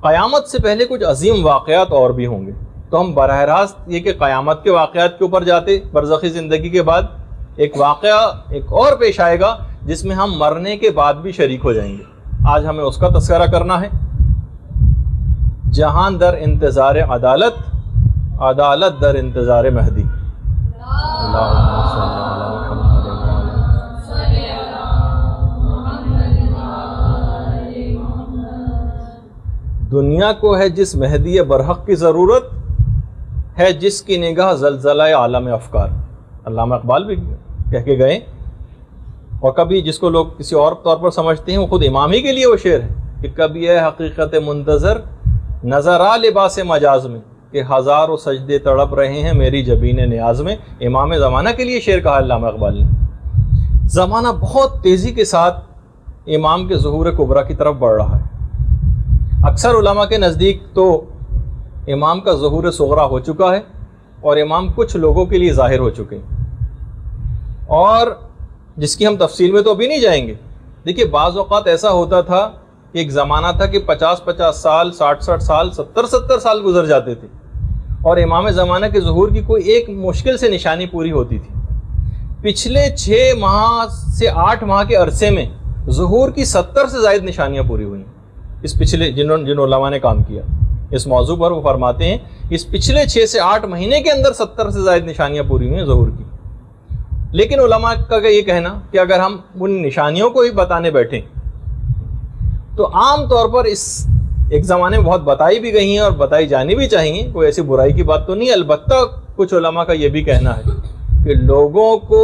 قیامت سے پہلے کچھ عظیم واقعات اور بھی ہوں گے، تو ہم براہ راست یہ کہ قیامت کے واقعات کے اوپر جاتے، برزخی زندگی کے بعد ایک واقعہ ایک اور پیش آئے گا جس میں ہم مرنے کے بعد بھی شریک ہو جائیں گے۔ آج ہمیں اس کا تذکرہ کرنا ہے۔ جہان در انتظار عدالت، عدالت در انتظار مہدی۔ اللہم صل علی محمد دنیا کو ہے جس مہدی برحق کی ضرورت، ہے جس کی نگاہ زلزلہ عالم افکار۔ علامہ اقبال بھی کہہ کے گئے، اور کبھی جس کو لوگ کسی اور طور پر سمجھتے ہیں وہ خود امام ہی کے لیے وہ شعر ہے کہ کبھی ہے حقیقت منتظر نظر آ لباس مجاز میں، کہ ہزاروں سجدے تڑپ رہے ہیں میری جبین نیاز میں۔ امام زمانہ کے لیے شعر کہا علامہ اقبال نے۔ زمانہ بہت تیزی کے ساتھ امام کے ظہور کبریٰ کی طرف بڑھ رہا ہے۔ اکثر علماء کے نزدیک تو امام کا ظہور صغریٰ ہو چکا ہے، اور امام کچھ لوگوں کے لیے ظاہر ہو چکے ہیں، اور جس کی ہم تفصیل میں تو ابھی نہیں جائیں گے۔ دیکھیے بعض اوقات ایسا ہوتا تھا کہ ایک زمانہ تھا کہ 50 سال، 60 سال، 70 سال گزر جاتے تھے، اور امام زمانہ کے ظہور کی کوئی ایک مشکل سے نشانی پوری ہوتی تھی۔ پچھلے 6 ماہ سے 8 ماہ کے عرصے میں ظہور کی 70 سے زائد نشانیاں پوری ہوئیں۔ اس پچھلے جن علماء نے کام کیا اس موضوع پر، وہ فرماتے ہیں اس پچھلے 6 سے 8 مہینے کے اندر 70 سے زائد نشانیاں پوری ہوئی ہیں ظہور کی۔ لیکن علماء کا یہ کہنا کہ اگر ہم ان نشانیوں کو ہی بتانے بیٹھیں تو عام طور پر اس ایک زمانے میں بہت بتائی بھی گئی ہیں اور بتائی جانی بھی چاہیے، کوئی ایسی برائی کی بات تو نہیں۔ البتہ کچھ علماء کا یہ بھی کہنا ہے کہ لوگوں کو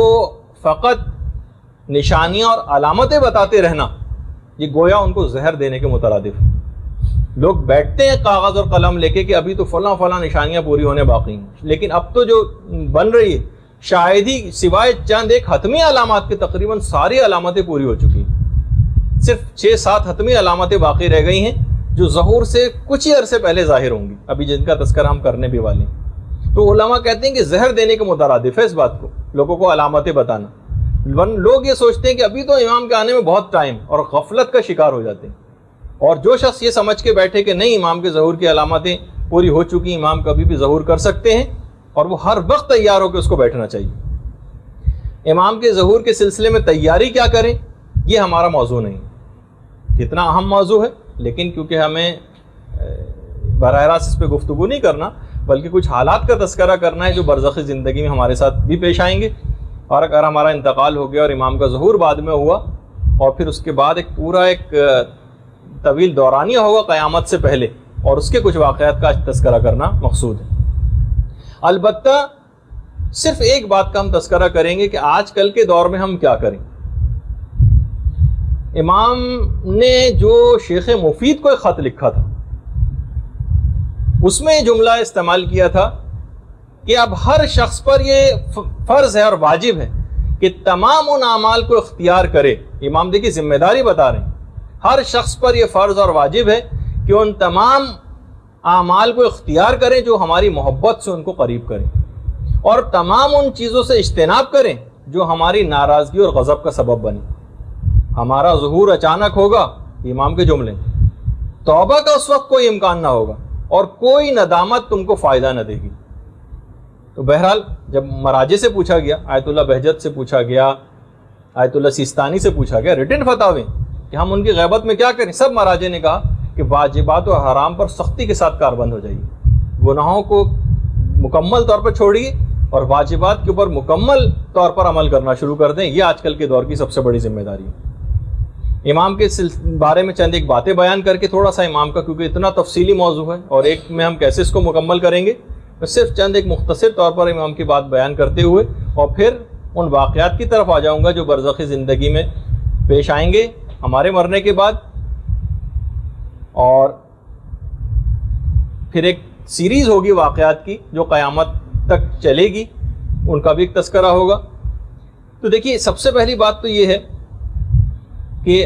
فقط نشانیاں اور علامتیں بتاتے رہنا یہ گویا ان کو زہر دینے کے مترادف ہے۔ لوگ بیٹھتے ہیں کاغذ اور قلم لے کے کہ ابھی تو فلاں فلاں نشانیاں پوری ہونے باقی ہیں، لیکن اب تو جو بن رہی ہے شاید ہی سوائے چند ایک حتمی علامات کے تقریباً ساری علامتیں پوری ہو چکی ہیں۔ صرف 6-7 حتمی علامتیں باقی رہ گئی ہیں جو ظہور سے کچھ ہی عرصے پہلے ظاہر ہوں گی، ابھی جن کا تذکرہ ہم کرنے بھی والے ہیں۔ تو علماء کہتے ہیں کہ زہر دینے کے مترادف ہے اس بات کو، لوگوں کو علامتیں بتانا۔ لوگ یہ سوچتے ہیں کہ ابھی تو امام کے آنے میں بہت ٹائم، اور غفلت کا شکار ہو جاتے ہیں۔ اور جو شخص یہ سمجھ کے بیٹھے کہ نہیں امام کے ظہور کی علامتیں پوری ہو چکی، امام کبھی بھی ظہور کر سکتے ہیں، اور وہ ہر وقت تیار ہو کے اس کو بیٹھنا چاہیے۔ امام کے ظہور کے سلسلے میں تیاری کیا کریں یہ ہمارا موضوع نہیں، کتنا اہم موضوع ہے، لیکن کیونکہ ہمیں براہ راست اس پہ گفتگو نہیں کرنا بلکہ کچھ حالات کا تذکرہ کرنا ہے جو برزخی زندگی میں ہمارے ساتھ بھی پیش آئیں گے۔ اور اگر ہمارا انتقال ہو گیا اور امام کا ظہور بعد میں ہوا، اور پھر اس کے بعد ایک پورا ایک طویل دورانیہ ہوگا قیامت سے پہلے، اور اس کے کچھ واقعات کا تذکرہ کرنا مقصود ہے۔ البتہ صرف ایک بات کا ہم تذکرہ کریں گے کہ آج کل کے دور میں ہم کیا کریں۔ امام نے جو شیخ مفید کو ایک خط لکھا تھا اس میں یہ جملہ استعمال کیا تھا کہ اب ہر شخص پر یہ فرض ہے اور واجب ہے کہ تمام ان اعمال کو اختیار کرے۔ امام دیکھیے ذمہ داری بتا رہے ہیں، ہر شخص پر یہ فرض اور واجب ہے کہ ان تمام اعمال کو اختیار کریں جو ہماری محبت سے ان کو قریب کریں، اور تمام ان چیزوں سے اجتناب کریں جو ہماری ناراضگی اور غضب کا سبب بنے۔ ہمارا ظہور اچانک ہوگا، امام کے جملے، توبہ کا اس وقت کوئی امکان نہ ہوگا، اور کوئی ندامت تم کو فائدہ نہ دے گی۔ تو بہرحال جب مراجع سے پوچھا گیا، آیت اللہ بہجت سے پوچھا گیا، آیت اللہ سیستانی سے پوچھا گیا ریٹن فتاوی کہ ہم ان کی غیبت میں کیا کریں، سب مراجع نے کہا کہ واجبات و حرام پر سختی کے ساتھ کاربند ہو جائیے، گناہوں کو مکمل طور پر چھوڑیے اور واجبات کے اوپر مکمل طور پر عمل کرنا شروع کر دیں۔ یہ آج کل کے دور کی سب سے بڑی ذمہ داری ہے۔ امام کے بارے میں چند ایک باتیں بیان کر کے تھوڑا سا امام کا، کیونکہ اتنا تفصیلی موضوع ہے اور ایک میں ہم کیسے اس کو مکمل کریں گے، میں صرف چند ایک مختصر طور پر امام کی بات بیان کرتے ہوئے اور پھر ان واقعات کی طرف آ جاؤں گا جو برزخی زندگی میں پیش آئیں گے ہمارے مرنے کے بعد، اور پھر ایک سیریز ہوگی واقعات کی جو قیامت تک چلے گی، ان کا بھی ایک تذکرہ ہوگا۔ تو دیکھیے سب سے پہلی بات تو یہ ہے کہ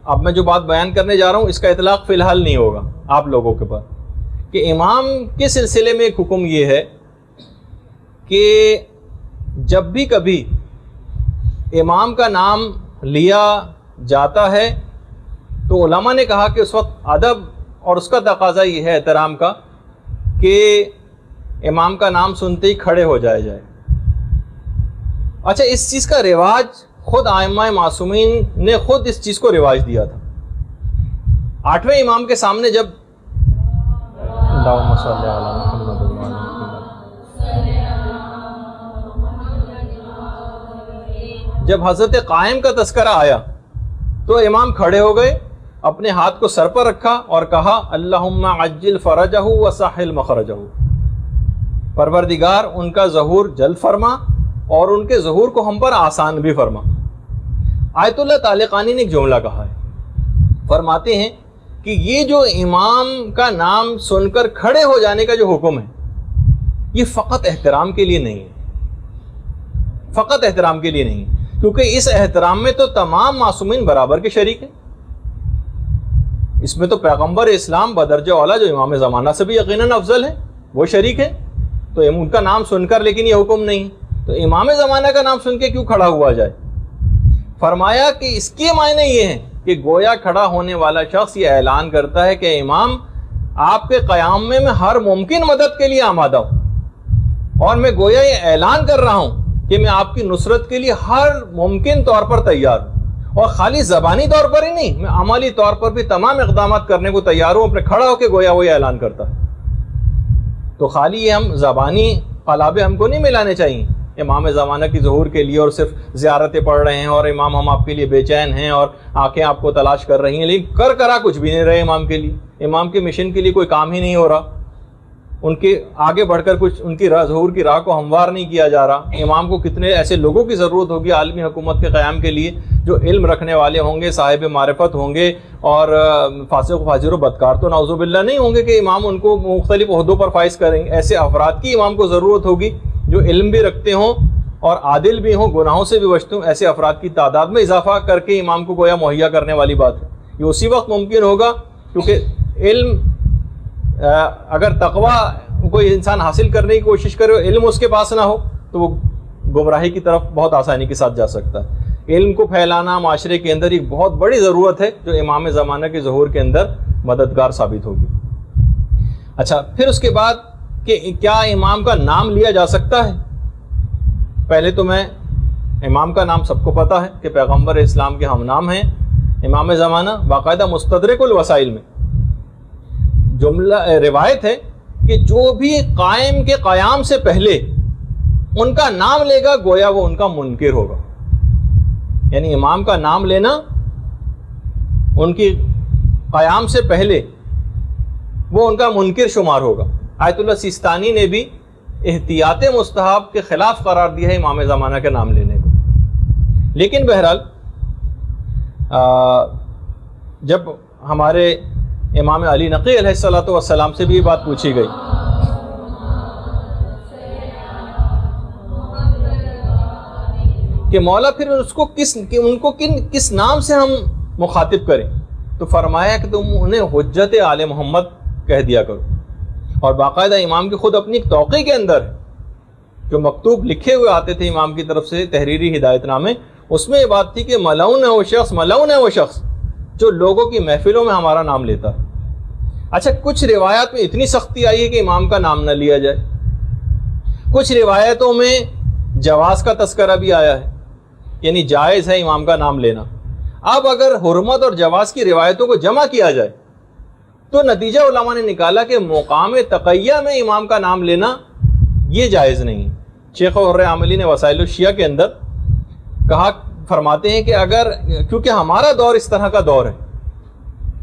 اب میں جو بات بیان کرنے جا رہا ہوں اس کا اطلاق فی الحال نہیں ہوگا آپ لوگوں کے پاس، کہ امام کے سلسلے میں ایک حکم یہ ہے کہ جب بھی کبھی امام کا نام لیا جاتا ہے تو علماء نے کہا کہ اس وقت ادب اور اس کا تقاضا یہ ہے احترام کا کہ امام کا نام سنتے ہی کھڑے ہو جائے. اچھا اس چیز کا رواج خود ائمہ معصومین نے خود اس چیز کو رواج دیا تھا. 8ویں امام کے سامنے جب اللہم صلی علی محمد جب حضرت قائم کا تذکرہ آیا تو امام کھڑے ہو گئے, اپنے ہاتھ کو سر پر رکھا اور کہا اللہم عجل فرجہ وسہل مخرجہ, پروردگار ان کا ظہور جلد فرما اور ان کے ظہور کو ہم پر آسان بھی فرما. آیت اللہ طالقانی نے ایک جملہ کہا ہے, فرماتے ہیں کہ یہ جو امام کا نام سن کر کھڑے ہو جانے کا جو حکم ہے یہ فقط احترام کے لیے نہیں ہے, فقط احترام کے لیے نہیں, کیونکہ اس احترام میں تو تمام معصومین برابر کے شریک ہیں. اس میں تو پیغمبر اسلام بدرجہ اولیٰ جو امام زمانہ سے بھی یقیناً افضل ہے وہ شریک ہے, تو ان کا نام سن کر لیکن یہ حکم نہیں, تو امام زمانہ کا نام سن کے کیوں کھڑا ہوا جائے. فرمایا کہ اس کے معنی یہ ہیں کہ گویا کھڑا ہونے والا شخص یہ اعلان کرتا ہے کہ امام آپ کے قیام میں ہر ممکن مدد کے لیے آمادہ ہوں, اور میں گویا یہ اعلان کر رہا ہوں کہ میں آپ کی نصرت کے لیے ہر ممکن طور پر تیار ہوں, اور خالی زبانی طور پر ہی نہیں, میں عملی طور پر بھی تمام اقدامات کرنے کو تیار ہوں. اپنے کھڑا ہو کے گویا وہ یہ اعلان کرتا ہے. تو خالی یہ ہم زبانی قلابے ہم کو نہیں ملانے چاہیے امام زمانہ کی ظہور کے لیے, اور صرف زیارتیں پڑھ رہے ہیں اور امام ہم آپ کے لیے بے چین ہیں اور آنکھیں آپ کو تلاش کر رہی ہیں, لیکن کرا کچھ بھی نہیں رہے امام کے لیے. امام کے مشن کے لیے کوئی کام ہی نہیں ہو رہا, ان کے آگے بڑھ کر کچھ ان کی ظہور کی راہ کو ہموار نہیں کیا جا رہا. امام کو کتنے ایسے لوگوں کی ضرورت ہوگی عالمی حکومت کے قیام کے لیے جو علم رکھنے والے ہوں گے, صاحب معرفت ہوں گے, اور فاسق و فاجر و بدکار تو نعوذ باللہ نہیں ہوں گے کہ امام ان کو مختلف عہدوں پر فائز کریں گے. ایسے افراد کی امام کو ضرورت ہوگی جو علم بھی رکھتے ہوں اور عادل بھی ہوں, گناہوں سے بھی بچتے ہوں. ایسے افراد کی تعداد میں اضافہ کر کے امام کو گویا مہیا کرنے والی بات ہے. یہ اسی وقت ممکن ہوگا کیونکہ علم, اگر تقوی کوئی انسان حاصل کرنے کی کوشش کرے اور علم اس کے پاس نہ ہو تو وہ گمراہی کی طرف بہت آسانی کے ساتھ جا سکتا ہے. علم کو پھیلانا معاشرے کے اندر ایک بہت بڑی ضرورت ہے جو امام زمانہ کے ظہور کے اندر مددگار ثابت ہوگی. اچھا پھر اس کے بعد کہ کیا امام کا نام لیا جا سکتا ہے. پہلے تو میں امام کا نام سب کو پتہ ہے کہ پیغمبر اسلام کے ہم نام ہیں امام زمانہ. باقاعدہ مستدرک الوسائل میں جملہ روایت ہے کہ جو بھی قائم کے قیام سے پہلے ان کا نام لے گا گویا وہ ان کا منکر ہوگا. یعنی امام کا نام لینا ان کی قیام سے پہلے وہ ان کا منکر شمار ہوگا. آیت اللہ سیستانی نے بھی احتیاط مستحب کے خلاف قرار دیا ہے امام زمانہ کے نام لینے کو. لیکن بہرحال جب ہمارے امام علی نقی علیہ الصلوۃ والسلام سے بھی یہ بات پوچھی گئی کہ مولا پھر اس کو کس نام سے ہم مخاطب کریں, تو فرمایا کہ تم انہیں حجت آل محمد کہہ دیا کرو. اور باقاعدہ امام کی خود اپنی ایک توقیع کے اندر جو مکتوب لکھے ہوئے آتے تھے امام کی طرف سے تحریری ہدایت نامے, اس میں یہ بات تھی کہ ملعون ہے وہ شخص جو لوگوں کی محفلوں میں ہمارا نام لیتا ہے. اچھا کچھ روایات میں اتنی سختی آئی ہے کہ امام کا نام نہ لیا جائے, کچھ روایتوں میں جواز کا تذکرہ بھی آیا ہے, یعنی جائز ہے امام کا نام لینا. اب اگر حرمت اور جواز کی روایتوں کو جمع کیا جائے تو نتیجہ علماء نے نکالا کہ مقام تقیہ میں امام کا نام لینا یہ جائز نہیں. شیخ حر عاملی نے وسائل الشیعہ کے اندر کہا, فرماتے ہیں کہ اگر کیونکہ ہمارا دور اس طرح کا دور ہے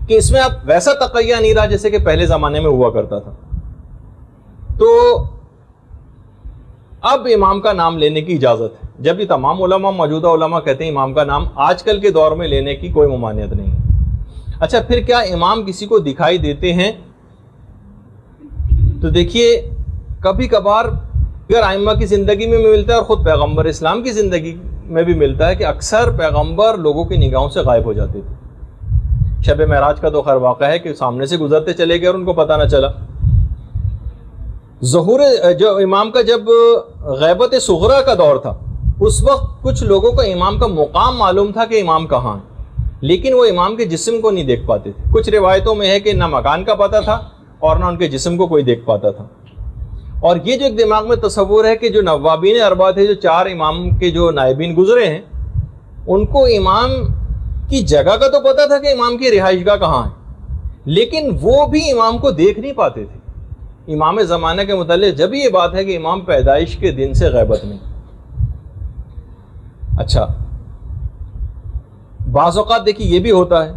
کہ اس میں اب ویسا تقیہ نہیں رہا جیسے کہ پہلے زمانے میں ہوا کرتا تھا, تو اب امام کا نام لینے کی اجازت ہے. جب یہ تمام علماء موجودہ علماء کہتے ہیں امام کا نام آج کل کے دور میں لینے کی کوئی ممانعت نہیں. اچھا پھر کیا امام کسی کو دکھائی دیتے ہیں؟ تو دیکھیے کبھی کبھار اگر ائمہ کی زندگی میں ملتا ہے اور خود پیغمبر اسلام کی زندگی میں بھی ملتا ہے کہ اکثر پیغمبر لوگوں کی نگاہوں سے غائب ہو جاتے تھے. شب معراج کا تو خیر واقعہ ہے کہ سامنے سے گزرتے چلے گئے اور ان کو پتہ نہ چلا. ظہور جو امام کا جب غیبت صغریٰ کا دور تھا اس وقت کچھ لوگوں کو امام کا مقام معلوم تھا کہ امام کہاں ہے, لیکن وہ امام کے جسم کو نہیں دیکھ پاتے تھے. کچھ روایتوں میں ہے کہ نہ مکان کا پتہ تھا اور نہ ان کے جسم کو کوئی دیکھ پاتا تھا. اور یہ جو ایک دماغ میں تصور ہے کہ جو نوابین اربعہ تھے, جو 4 امام کے جو نائبین گزرے ہیں, ان کو امام کی جگہ کا تو پتہ تھا کہ امام کی رہائش گاہ کہاں ہے, لیکن وہ بھی امام کو دیکھ نہیں پاتے تھے. امام زمانہ کے متعلق جب یہ بات ہے کہ امام پیدائش کے دن سے غیبت میں. اچھا, بعض اوقات دیکھیے یہ بھی ہوتا ہے,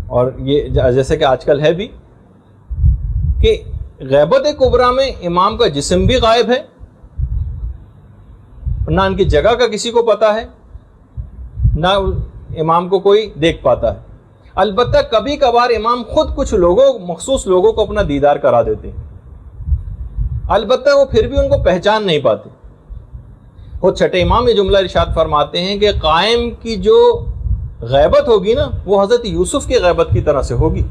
اور یہ جیسے کہ آج کل ہے بھی, کہ غیبت کبریٰ میں امام کا جسم بھی غائب ہے, نہ ان کی جگہ کا کسی کو پتہ ہے, نہ امام کو کوئی دیکھ پاتا ہے. البتہ کبھی کبھار امام خود کچھ لوگوں, مخصوص لوگوں کو اپنا دیدار کرا دیتے ہیں, البتہ وہ پھر بھی ان کو پہچان نہیں پاتے. خود چھٹے امام یہ جملہ ارشاد فرماتے ہیں کہ قائم کی جو غیبت ہوگی نا, وہ حضرت یوسف کی غیبت کی طرح سے ہوگی.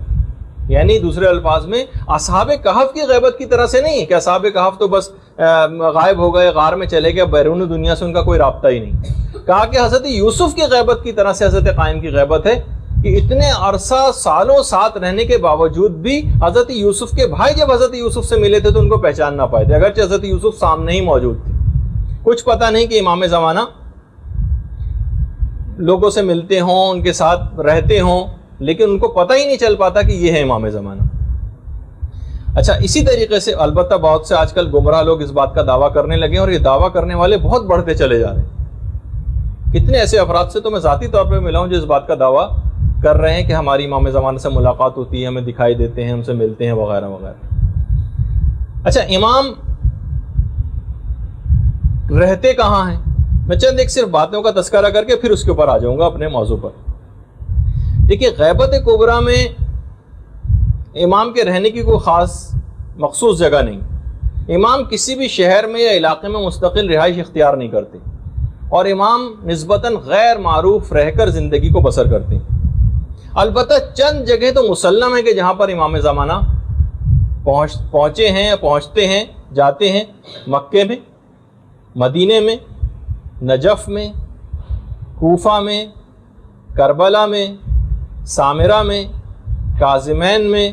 یعنی دوسرے الفاظ میں اصحاب کہف کی غیبت کی طرح سے نہیں کہ اصحاب کہف تو بس غائب ہو گئے, غار میں چلے گئے, بیرون دنیا سے ان کا کوئی رابطہ ہی نہیں. کہا کہ حضرت یوسف کی غیبت کی طرح سے حضرت قائم کی غیبت ہے کہ اتنے عرصہ سالوں ساتھ رہنے کے باوجود بھی حضرت یوسف کے بھائی جب حضرت یوسف سے ملے تھے تو ان کو پہچان نہ پائے تھے, اگرچہ حضرت یوسف سامنے ہی موجود تھے. کچھ پتہ نہیں کہ امام زمانہ لوگوں سے ملتے ہوں, ان کے ساتھ رہتے ہوں, لیکن ان کو پتہ ہی نہیں چل پاتا کہ یہ ہے امام زمانہ. اچھا, اسی طریقے سے البتہ بہت سے آج کل گمراہ لوگ اس بات کا دعویٰ کرنے لگے ہیں, اور یہ دعویٰ کرنے والے بہت بڑھتے چلے جا رہے ہیں. کتنے ایسے افراد سے تو میں ذاتی طور پہ ملا ہوں جو اس بات کا دعویٰ کر رہے ہیں کہ ہماری امام زمانہ سے ملاقات ہوتی ہے, ہمیں دکھائی دیتے ہیں, ہم سے ملتے ہیں وغیرہ وغیرہ. اچھا, امام رہتے کہاں ہیں؟ میں چند ایک صرف باتوں کا تذکرہ کر کے پھر اس کے اوپر آ جاؤں گا اپنے موضوع پر. دیکھیے, غیبت کبریٰ میں امام کے رہنے کی کوئی خاص مخصوص جگہ نہیں. امام کسی بھی شہر میں یا علاقے میں مستقل رہائش اختیار نہیں کرتے, اور امام نسبتاً غیر معروف رہ کر زندگی کو بسر کرتے ہیں. البتہ چند جگہ تو مسلم ہے کہ جہاں پر امام زمانہ پہنچے ہیں, پہنچتے ہیں, جاتے ہیں. مکے میں, مدینے میں, نجف میں, کوفہ میں, کربلا میں, سامرہ میں, کاظمین میں,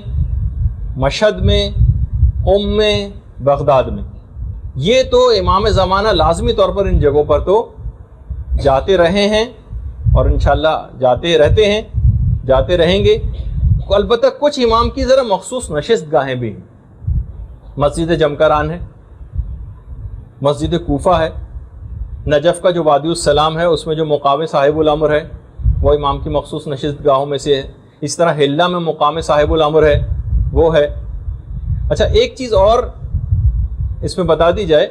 مشہد میں, قم میں, بغداد میں. یہ تو امام زمانہ لازمی طور پر ان جگہوں پر تو جاتے رہے ہیں, اور انشاءاللہ جاتے رہتے ہیں, جاتے رہیں گے. البتہ کچھ امام کی ذرا مخصوص نشست گاہیں بھی ہیں. مسجد جمکران ہے, مسجد کوفہ ہے, نجف کا جو وادی السلام ہے اس میں جو مقام صاحب الامر ہے وہ امام کی مخصوص نشست گاہوں میں سے ہے. اس طرح حلہ میں مقام صاحب الامر ہے, وہ ہے. اچھا, ایک چیز اور اس میں بتا دی جائے,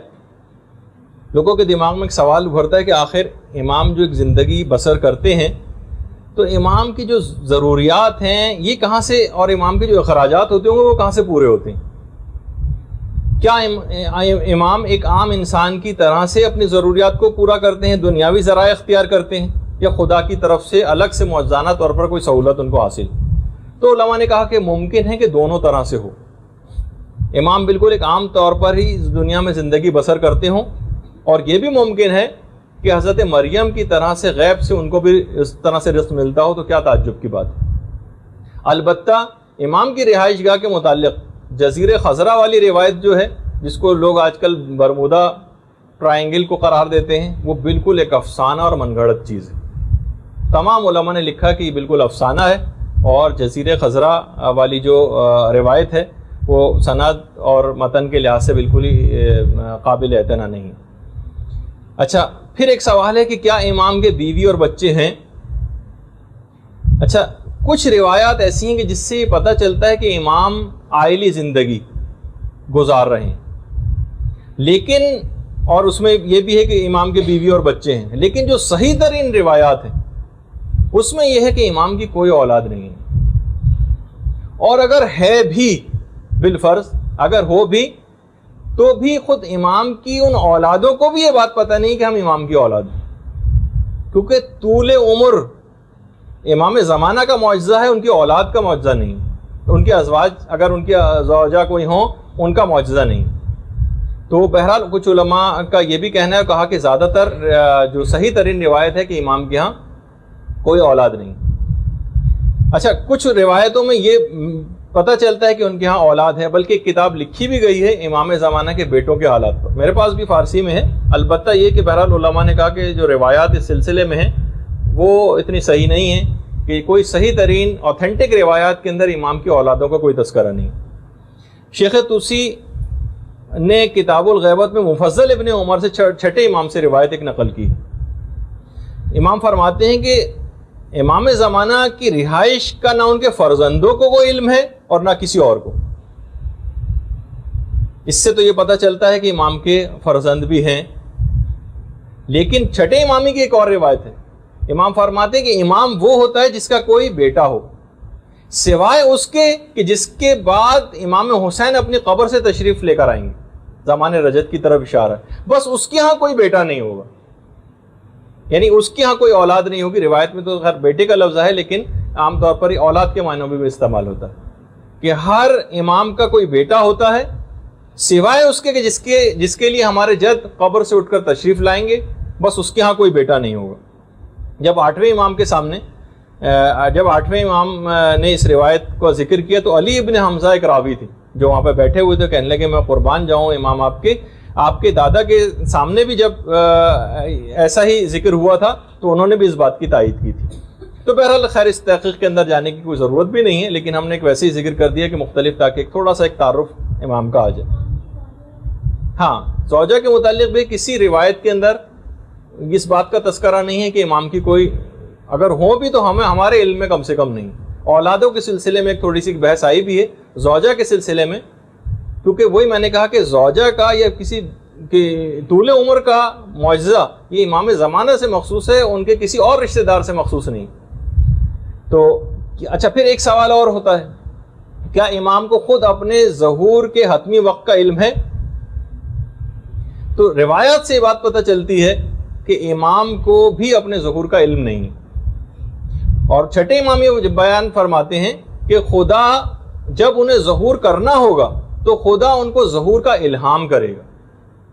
لوگوں کے دماغ میں ایک سوال ابھرتا ہے کہ آخر امام جو ایک زندگی بسر کرتے ہیں تو امام کی جو ضروریات ہیں یہ کہاں سے, اور امام کے جو اخراجات ہوتے ہوں گے وہ کہاں سے پورے ہوتے ہیں؟ کیا امام ایک عام انسان کی طرح سے اپنی ضروریات کو پورا کرتے ہیں, دنیاوی ذرائع اختیار کرتے ہیں, یا خدا کی طرف سے الگ سے معجزانہ طور پر کوئی سہولت ان کو حاصل؟ تو علماء نے کہا کہ ممکن ہے کہ دونوں طرح سے ہو. امام بالکل ایک عام طور پر ہی اس دنیا میں زندگی بسر کرتے ہوں, اور یہ بھی ممکن ہے کہ حضرت مریم کی طرح سے غیب سے ان کو بھی اس طرح سے رزق ملتا ہو, تو کیا تعجب کی بات ہے. البتہ امام کی رہائش گاہ کے متعلق جزیرے خضرہ والی روایت جو ہے, جس کو لوگ آج کل برمودا ٹرائنگل کو قرار دیتے ہیں, وہ بالکل ایک افسانہ اور من گھڑت چیز ہے. تمام علماء نے لکھا کہ یہ بالکل افسانہ ہے, اور جزیرے خضرہ والی جو روایت ہے وہ سند اور متن کے لحاظ سے بالکل ہی قابل اعتنا نہیں. اچھا, پھر ایک سوال ہے کہ کیا امام کے بیوی اور بچے ہیں؟ اچھا, کچھ روایات ایسی ہیں کہ جس سے یہ پتہ چلتا ہے کہ امام عائلی زندگی گزار رہے ہیں, لیکن اور اس میں یہ بھی ہے کہ امام کے بیوی اور بچے ہیں, لیکن جو صحیح ترین روایات ہیں اس میں یہ ہے کہ امام کی کوئی اولاد نہیں ہے, اور اگر ہے بھی بالفرض اگر ہو بھی تو بھی خود امام کی ان اولادوں کو بھی یہ بات پتہ نہیں کہ ہم امام کی اولاد ہیں, کیونکہ طول عمر امام زمانہ کا معجزہ ہے, ان کی اولاد کا معجزہ نہیں. ان کے ازواج اگر ان کی زوجہ کوئی ہوں ان کا معجزہ نہیں. تو بہرحال کچھ علماء کا یہ بھی کہنا ہے, کہا کہ زیادہ تر جو صحیح ترین روایت ہے کہ امام کے ہاں کوئی اولاد نہیں. اچھا، کچھ روایتوں میں یہ پتہ چلتا ہے کہ ان کے ہاں اولاد ہے، بلکہ ایک کتاب لکھی بھی گئی ہے امام زمانہ کے بیٹوں کے حالات پر، میرے پاس بھی فارسی میں ہے۔ البتہ یہ کہ بہرحال علماء نے کہا کہ جو روایات اس سلسلے میں ہیں وہ اتنی صحیح نہیں ہیں، کہ کوئی صحیح ترین اوتھینٹک روایات کے اندر امام کی اولادوں کا کوئی تذکرہ نہیں۔ شیخ طوسی نے کتاب الغیبت میں مفضل ابن عمر سے چھٹے امام سے روایت ایک نقل کی۔ امام فرماتے ہیں کہ امام زمانہ کی رہائش کا نہ ان کے فرزندوں کو وہ علم ہے اور نہ کسی اور کو۔ اس سے تو یہ پتہ چلتا ہے کہ امام کے فرزند بھی ہیں۔ لیکن چھٹے امامی کی ایک اور روایت ہے، امام فرماتے ہیں کہ امام وہ ہوتا ہے جس کا کوئی بیٹا ہو، سوائے اس کے کہ جس کے بعد امام حسین اپنی قبر سے تشریف لے کر آئیں گے، زمان رجت کی طرف اشارہ ہے، بس اس کے ہاں کوئی بیٹا نہیں ہوگا، یعنی اس کے ہاں کوئی اولاد نہیں ہوگی۔ روایت میں تو خیر بیٹے کا لفظ ہے، لیکن عام طور پر اولاد کے معنوں میں بھی استعمال ہوتا ہے کہ ہر امام کا کوئی بیٹا ہوتا ہے سوائے اس کے کہ جس کے لیے ہمارے جد قبر سے اٹھ کر تشریف لائیں گے، بس اس کے ہاں کوئی بیٹا نہیں ہوگا۔ جب آٹھویں امام نے اس روایت کو ذکر کیا تو علی ابن حمزہ ایک راوی تھے جو وہاں پہ بیٹھے ہوئے تھے، کہنے لگے میں قربان جاؤں امام آپ کے دادا کے سامنے بھی جب ایسا ہی ذکر ہوا تھا تو انہوں نے بھی اس بات کی تائید کی تھی۔ تو بہرحال خیر اس تحقیق کے اندر جانے کی کوئی ضرورت بھی نہیں ہے، لیکن ہم نے ایک ویسے ہی ذکر کر دیا کہ مختلف تاکہ تھوڑا سا ایک تعارف امام کا آ جائے۔ ہاں، زوجہ کے متعلق بھی کسی روایت کے اندر اس بات کا تذکرہ نہیں ہے کہ امام کی کوئی، اگر ہو بھی تو ہمارے علم میں کم سے کم نہیں۔ اولادوں کے سلسلے میں ایک تھوڑی سی بحث آئی بھی ہے، زوجہ کے سلسلے میں، کیونکہ وہی میں نے کہا کہ زوجہ کا یا کسی طول عمر کا معجزہ یہ امام زمانہ سے مخصوص ہے، ان کے کسی اور رشتہ دار سے مخصوص نہیں۔ تو اچھا، پھر ایک سوال اور ہوتا ہے، کیا امام کو خود اپنے ظہور کے حتمی وقت کا علم ہے؟ تو روایات سے یہ بات پتہ چلتی ہے کہ امام کو بھی اپنے ظہور کا علم نہیں ہے۔ اور چھٹے امام یہ بیان فرماتے ہیں کہ خدا جب انہیں ظہور کرنا ہوگا تو خدا ان کو ظہور کا الہام کرے گا۔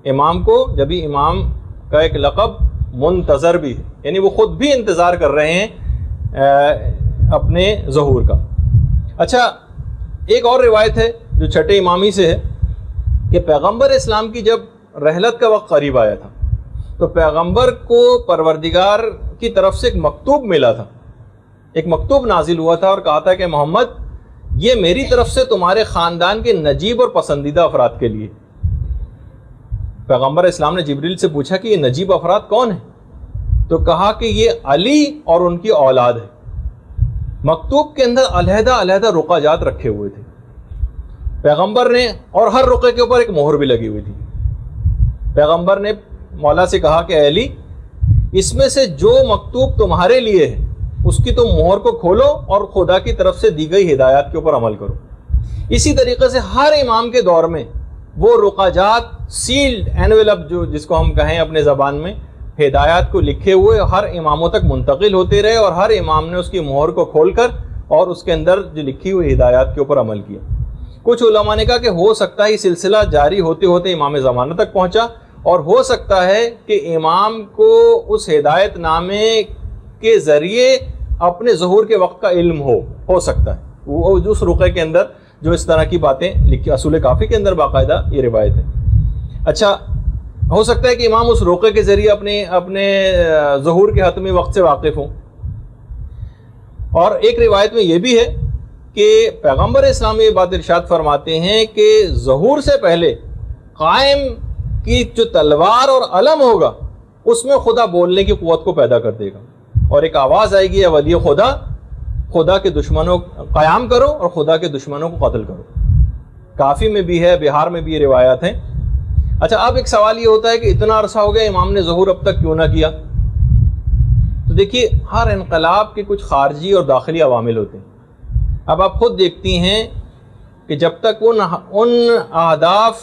امام کو جبھی امام کا ایک لقب منتظر بھی ہے، یعنی وہ خود بھی انتظار کر رہے ہیں اپنے ظہور کا۔ اچھا، ایک اور روایت ہے جو چھٹے امامی سے ہے کہ پیغمبر اسلام کی جب رحلت کا وقت قریب آیا تھا تو پیغمبر کو پروردگار کی طرف سے ایک مکتوب ملا تھا، ایک مکتوب نازل ہوا تھا اور کہا تھا کہ محمد یہ میری طرف سے تمہارے خاندان کے نجیب اور پسندیدہ افراد کے لیے۔ پیغمبر اسلام نے جبریل سے پوچھا کہ یہ نجیب افراد کون ہیں؟ تو کہا کہ یہ علی اور ان کی اولاد ہے۔ مکتوب کے اندر علیحدہ علیحدہ رقعہ جات رکھے ہوئے تھے پیغمبر نے، اور ہر رقعے کے اوپر ایک مہر بھی لگی ہوئی تھی۔ پیغمبر نے مولا سے کہا کہ اے علی، اس میں سے جو مکتوب تمہارے لیے ہے اس کی تم مہر کو کھولو اور خدا کی طرف سے دی گئی ہدایات کے اوپر عمل کرو۔ اسی طریقے سے ہر امام کے دور میں وہ رقعہ جات سیلڈ اینویلپ جو جس کو ہم کہیں اپنے زبان میں، ہدایات کو لکھے ہوئے ہر اماموں تک منتقل ہوتے رہے اور ہر امام نے اس کی مہر کو کھول کر اور اس کے اندر جو لکھی ہوئی ہدایات کے اوپر عمل کیا۔ کچھ علماء نے کہا کہ ہو سکتا ہے یہ سلسلہ جاری ہوتے ہوتے امام زمانہ تک پہنچا، اور ہو سکتا ہے کہ امام کو اس ہدایت نامے کے ذریعے اپنے ظہور کے وقت کا علم ہو سکتا ہے، وہ اس رقعے کے اندر جو اس طرح کی باتیں لکھی، اصول کافی کے اندر باقاعدہ یہ روایت ہے۔ اچھا، ہو سکتا ہے کہ امام اس رقعے کے ذریعے اپنے ظہور کے حتمی وقت سے واقف ہوں۔ اور ایک روایت میں یہ بھی ہے کہ پیغمبر اسلام یہ بات ارشاد فرماتے ہیں کہ ظہور سے پہلے قائم کی جو تلوار اور علم ہوگا اس میں خدا بولنے کی قوت کو پیدا کر دے گا، اور ایک آواز آئے گی، اے ولی خدا، خدا کے دشمنوں قیام کرو اور خدا کے دشمنوں کو قتل کرو۔ کافی میں بھی ہے، بہار میں بھی یہ روایات ہیں۔ اچھا، اب ایک سوال یہ ہوتا ہے کہ اتنا عرصہ ہو گیا امام نے ظہور اب تک کیوں نہ کیا؟ تو دیکھیے، ہر انقلاب کے کچھ خارجی اور داخلی عوامل ہوتے ہیں۔ اب آپ خود دیکھتی ہیں کہ جب تک ان اہداف،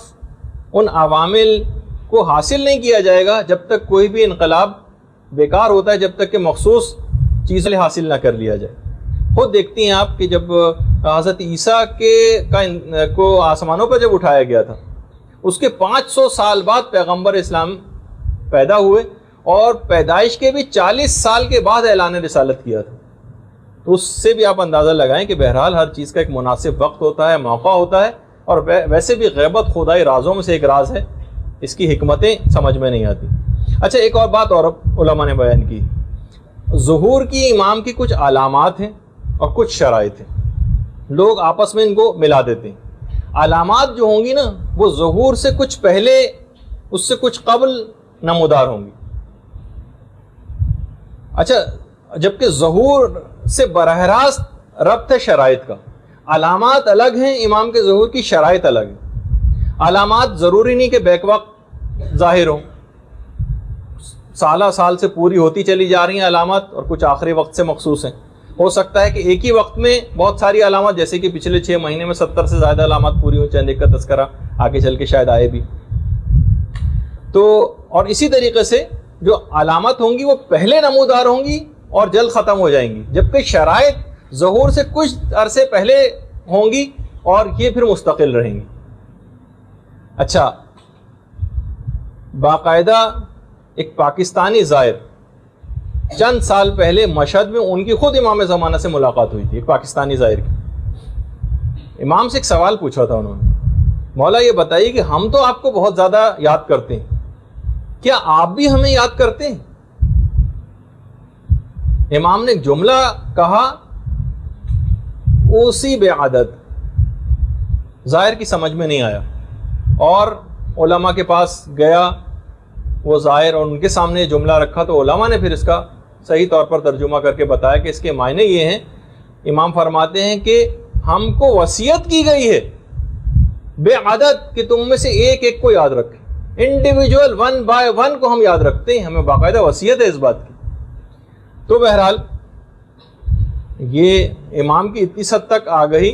ان عوامل کو حاصل نہیں کیا جائے گا، جب تک کوئی بھی انقلاب بیکار ہوتا ہے، جب تک کہ مخصوص چیزیں حاصل نہ کر لیا جائے۔ خود دیکھتی ہیں آپ کہ جب حضرت عیسیٰ کو آسمانوں پر جب اٹھایا گیا تھا، اس کے 500 سال بعد پیغمبر اسلام پیدا ہوئے، اور پیدائش کے بھی 40 سال کے بعد اعلان رسالت کیا تھا۔ تو اس سے بھی آپ اندازہ لگائیں کہ بہرحال ہر چیز کا ایک مناسب وقت ہوتا ہے، موقع ہوتا ہے، اور ویسے بھی غیبت خدائی رازوں میں سے ایک راز ہے، اس کی حکمتیں سمجھ میں نہیں آتی۔ اچھا، ایک اور بات اور علماء نے بیان کی، ظہور کی امام کی کچھ علامات ہیں اور کچھ شرائط ہیں، لوگ آپس میں ان کو ملا دیتے ہیں۔ علامات جو ہوں گی نا وہ ظہور سے کچھ پہلے، اس سے کچھ قبل نمودار ہوں گی۔ اچھا، جبکہ ظہور سے براہ راست ربط ہے شرائط کا، علامات الگ ہیں امام کے ظہور کی، شرائط الگ ہیں۔ علامات ضروری نہیں کہ بیک وقت ظاہر ہوں، سالہ سال سے پوری ہوتی چلی جا رہی ہیں علامات، اور کچھ آخری وقت سے مخصوص ہیں۔ ہو سکتا ہے کہ ایک ہی وقت میں بہت ساری علامات، جیسے کہ پچھلے 6 مہینے میں 70 سے زیادہ علامات پوری ہوں، چند ایک کا تذکرہ آگے چل کے شاید آئے بھی۔ تو اور اسی طریقے سے جو علامات ہوں گی وہ پہلے نمودار ہوں گی اور جلد ختم ہو جائیں گی، جبکہ شرائط ظہور سے کچھ عرصے پہلے ہوں گی اور یہ پھر مستقل رہیں گی۔ اچھا، باقاعدہ ایک پاکستانی زائر چند سال پہلے مشہد میں ان کی خود امام زمانہ سے ملاقات ہوئی تھی، ایک پاکستانی زائر کی۔ امام سے ایک سوال پوچھا تھا انہوں نے، مولا یہ بتائیے کہ ہم تو آپ کو بہت زیادہ یاد کرتے ہیں، کیا آپ بھی ہمیں یاد کرتے ہیں؟ امام نے ایک جملہ کہا، اسی بے عادت، زائر کی سمجھ میں نہیں آیا، اور علماء کے پاس گیا وہ زائر اور ان کے سامنے یہ جملہ رکھا، تو علماء نے پھر اس کا صحیح طور پر ترجمہ کر کے بتایا کہ اس کے معنی یہ ہیں۔ امام فرماتے ہیں کہ ہم کو وصیت کی گئی ہے بے عدد کہ تم میں سے ایک ایک کو یاد رکھے، انڈیویجول 1 by 1 کو ہم یاد رکھتے ہیں، ہمیں باقاعدہ وصیت ہے اس بات کی۔ تو بہرحال یہ امام کی اتنی حد تک آ گئی،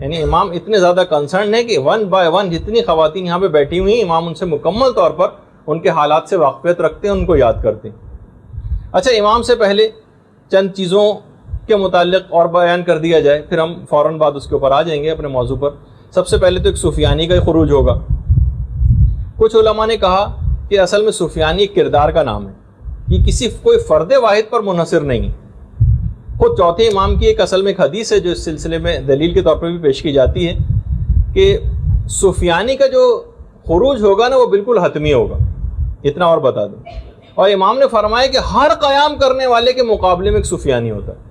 یعنی امام اتنے زیادہ کنسرن ہے کہ 1 by 1 جتنی خواتین یہاں پہ بیٹھی ہوئی ہیں، امام ان سے مکمل طور پر ان کے حالات سے واقفیت رکھتے ہیں، ان کو یاد کرتے ہیں۔ اچھا، امام سے پہلے چند چیزوں کے متعلق اور بیان کر دیا جائے، پھر ہم فوراً بعد اس کے اوپر آ جائیں گے اپنے موضوع پر۔ سب سے پہلے تو ایک سفیانی کا خروج ہوگا۔ کچھ علماء نے کہا کہ اصل میں سفیانی ایک کردار کا نام ہے، یہ کوئی فرد واحد پر منحصر نہیں ہے۔ خود چوتھے امام کی ایک اصل میں ایک حدیث ہے جو اس سلسلے میں دلیل کے طور پر بھی پیش کی جاتی ہے کہ سفیانی کا جو خروج ہوگا نا وہ بالکل حتمی ہوگا، اتنا اور بتا دوں۔ اور امام نے فرمایا کہ ہر قیام کرنے والے کے مقابلے میں ایک سفیانی ہوتا ہے۔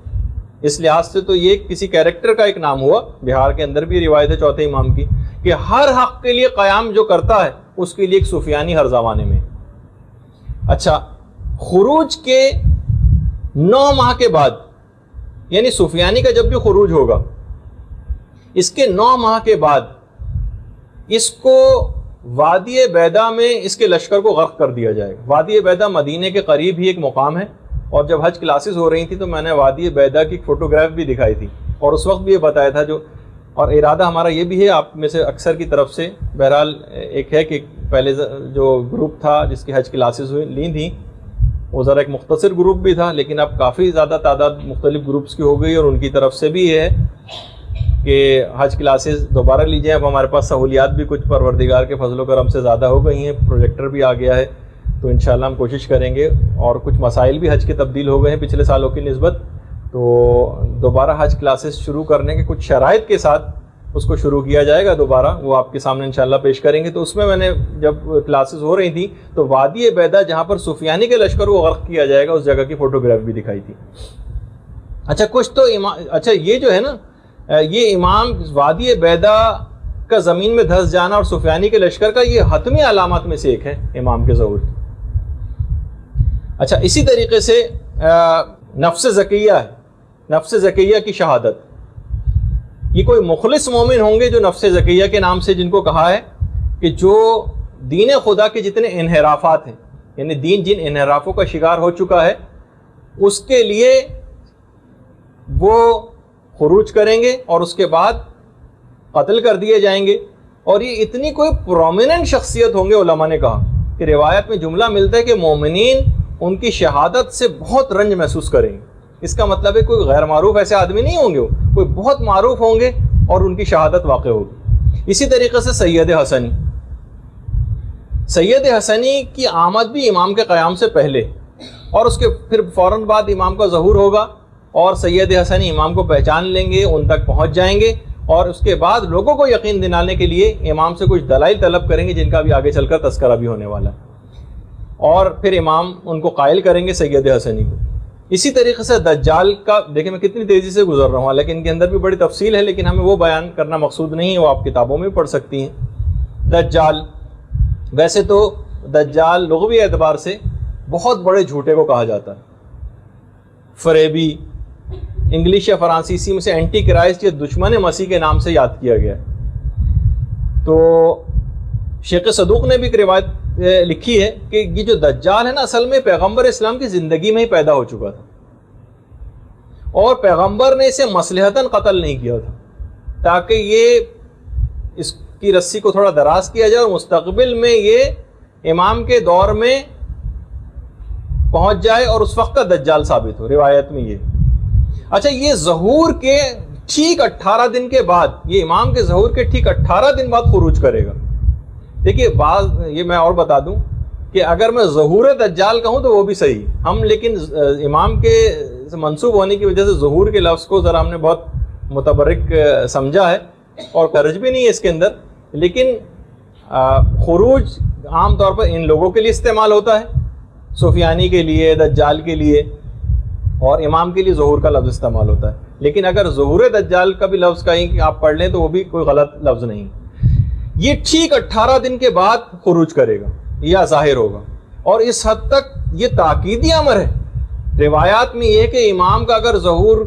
اس لحاظ سے تو یہ کسی کیریکٹر کا ایک نام ہوا، بہار کے اندر بھی روایت ہے چوتھے امام کی کہ ہر حق کے لیے قیام جو کرتا ہے اس کے لیے ایک سفیانی ہر زمانے میں۔ اچھا، خروج کے 9 ماہ کے بعد، یعنی سفیانی کا جب بھی خروج ہوگا اس کے 9 ماہ کے بعد اس کو وادی بیدا میں اس کے لشکر کو غرق کر دیا جائے گا۔ وادی بیدا مدینے کے قریب ہی ایک مقام ہے، اور جب حج کلاسز ہو رہی تھی تو میں نے وادی بیدا کی فوٹوگراف بھی دکھائی تھی، اور اس وقت بھی یہ بتایا تھا اور ارادہ ہمارا یہ بھی ہے آپ میں سے اکثر کی طرف سے، بہرحال ایک ہے کہ پہلے جو گروپ تھا جس کی حج کلاسز لی تھیں وہ ذرا ایک مختصر گروپ بھی تھا، لیکن اب کافی زیادہ تعداد مختلف گروپس کی ہو گئی، اور ان کی طرف سے بھی یہ ہے کہ حج کلاسز دوبارہ لیجئے۔ اب ہمارے پاس سہولیات بھی کچھ پروردگار کے فضل و کرم سے زیادہ ہو گئی ہیں، پروجیکٹر بھی آ گیا ہے، تو انشاءاللہ ہم کوشش کریں گے، اور کچھ مسائل بھی حج کے تبدیل ہو گئے ہیں پچھلے سالوں کی نسبت، تو دوبارہ حج کلاسز شروع کرنے کے کچھ شرائط کے ساتھ اس کو شروع کیا جائے گا دوبارہ، وہ آپ کے سامنے انشاءاللہ پیش کریں گے۔ تو اس میں نے جب کلاسز ہو رہی تھیں تو وادی بیدا جہاں پر سفیانی کے لشکر کو غرق کیا جائے گا اس جگہ کی فوٹوگراف بھی دکھائی تھی۔ اچھا، کچھ تو اچھا یہ جو ہے نا، یہ امام وادی بیدا کا زمین میں دھس جانا اور سفیانی کے لشکر کا یہ حتمی علامات میں سے ایک ہے امام کے ظہور کی۔ اچھا، اسی طریقے سے نفس زکیہ ہے، نفس زکیہ کی شہادت۔ یہ کوئی مخلص مومن ہوں گے جو نفس زکیہ کے نام سے جن کو کہا ہے کہ جو دین خدا کے جتنے انحرافات ہیں، یعنی دین جن انحرافوں کا شکار ہو چکا ہے اس کے لیے وہ خروج کریں گے اور اس کے بعد قتل کر دیے جائیں گے۔ اور یہ اتنی کوئی پرومیننٹ شخصیت ہوں گے، علماء نے کہا کہ روایت میں جملہ ملتا ہے کہ مومنین ان کی شہادت سے بہت رنج محسوس کریں گے۔ اس کا مطلب ہے کوئی غیر معروف ایسے آدمی نہیں ہوں گے، کوئی بہت معروف ہوں گے اور ان کی شہادت واقع ہوگی۔ اسی طریقے سے سید حسنی، سید حسنی کی آمد بھی امام کے قیام سے پہلے اور اس کے پھر فوراً بعد امام کا ظہور ہوگا، اور سید حسنی امام کو پہچان لیں گے، ان تک پہنچ جائیں گے، اور اس کے بعد لوگوں کو یقین دلانے کے لیے امام سے کچھ دلائل طلب کریں گے، جن کا بھی آگے چل کر تذکرہ بھی ہونے والا ہے، اور پھر امام ان کو قائل کریں گے سید حسنی کو۔ اسی طریقے سے دجال کا دیکھیں میں کتنی تیزی سے گزر رہا ہوں، لیکن ان کے اندر بھی بڑی تفصیل ہے، لیکن ہمیں وہ بیان کرنا مقصود نہیں ہے، وہ آپ کتابوں میں پڑھ سکتی ہیں۔ دجال، ویسے تو دجال لغوی اعتبار سے بہت بڑے جھوٹے کو کہا جاتا ہے، فریبی، انگلش یا فرانسیسی میں سے اینٹی کرائسٹ یا دشمن مسیح کے نام سے یاد کیا گیا ہے۔ تو شیخ صدوق نے بھی ایک روایت لکھی ہے کہ یہ جو دجال ہے نا، اصل میں پیغمبر اسلام کی زندگی میں ہی پیدا ہو چکا تھا، اور پیغمبر نے اسے مصلحتاً قتل نہیں کیا تھا تاکہ یہ اس کی رسی کو تھوڑا دراز کیا جائے اور مستقبل میں یہ امام کے دور میں پہنچ جائے اور اس وقت کا دجال ثابت ہو، روایت میں یہ۔ اچھا، یہ ظہور کے ٹھیک 18 دن کے بعد، یہ امام کے ظہور کے ٹھیک 18 دن بعد خروج کرے گا۔ دیکھیے بعض یہ میں اور بتا دوں کہ اگر میں ظہور دجال کہوں تو وہ بھی صحیح ہم، لیکن امام کے منسوب ہونے کی وجہ سے ظہور کے لفظ کو ذرا ہم نے بہت متبرک سمجھا ہے، اور قرض بھی نہیں ہے اس کے اندر، لیکن خروج عام طور پر ان لوگوں کے لیے استعمال ہوتا ہے، سفیانی کے لیے، دجال کے لیے، اور امام کے لیے ظہور کا لفظ استعمال ہوتا ہے۔ لیکن اگر ظہور دجال کا بھی لفظ کہیں کہ آپ پڑھ لیں تو وہ بھی کوئی غلط لفظ نہیں۔ یہ ٹھیک 18 دن کے بعد خروج کرے گا یا ظاہر ہوگا، اور اس حد تک یہ تاکیدی امر ہے۔ روایات میں یہ ہے کہ امام کا اگر ظہور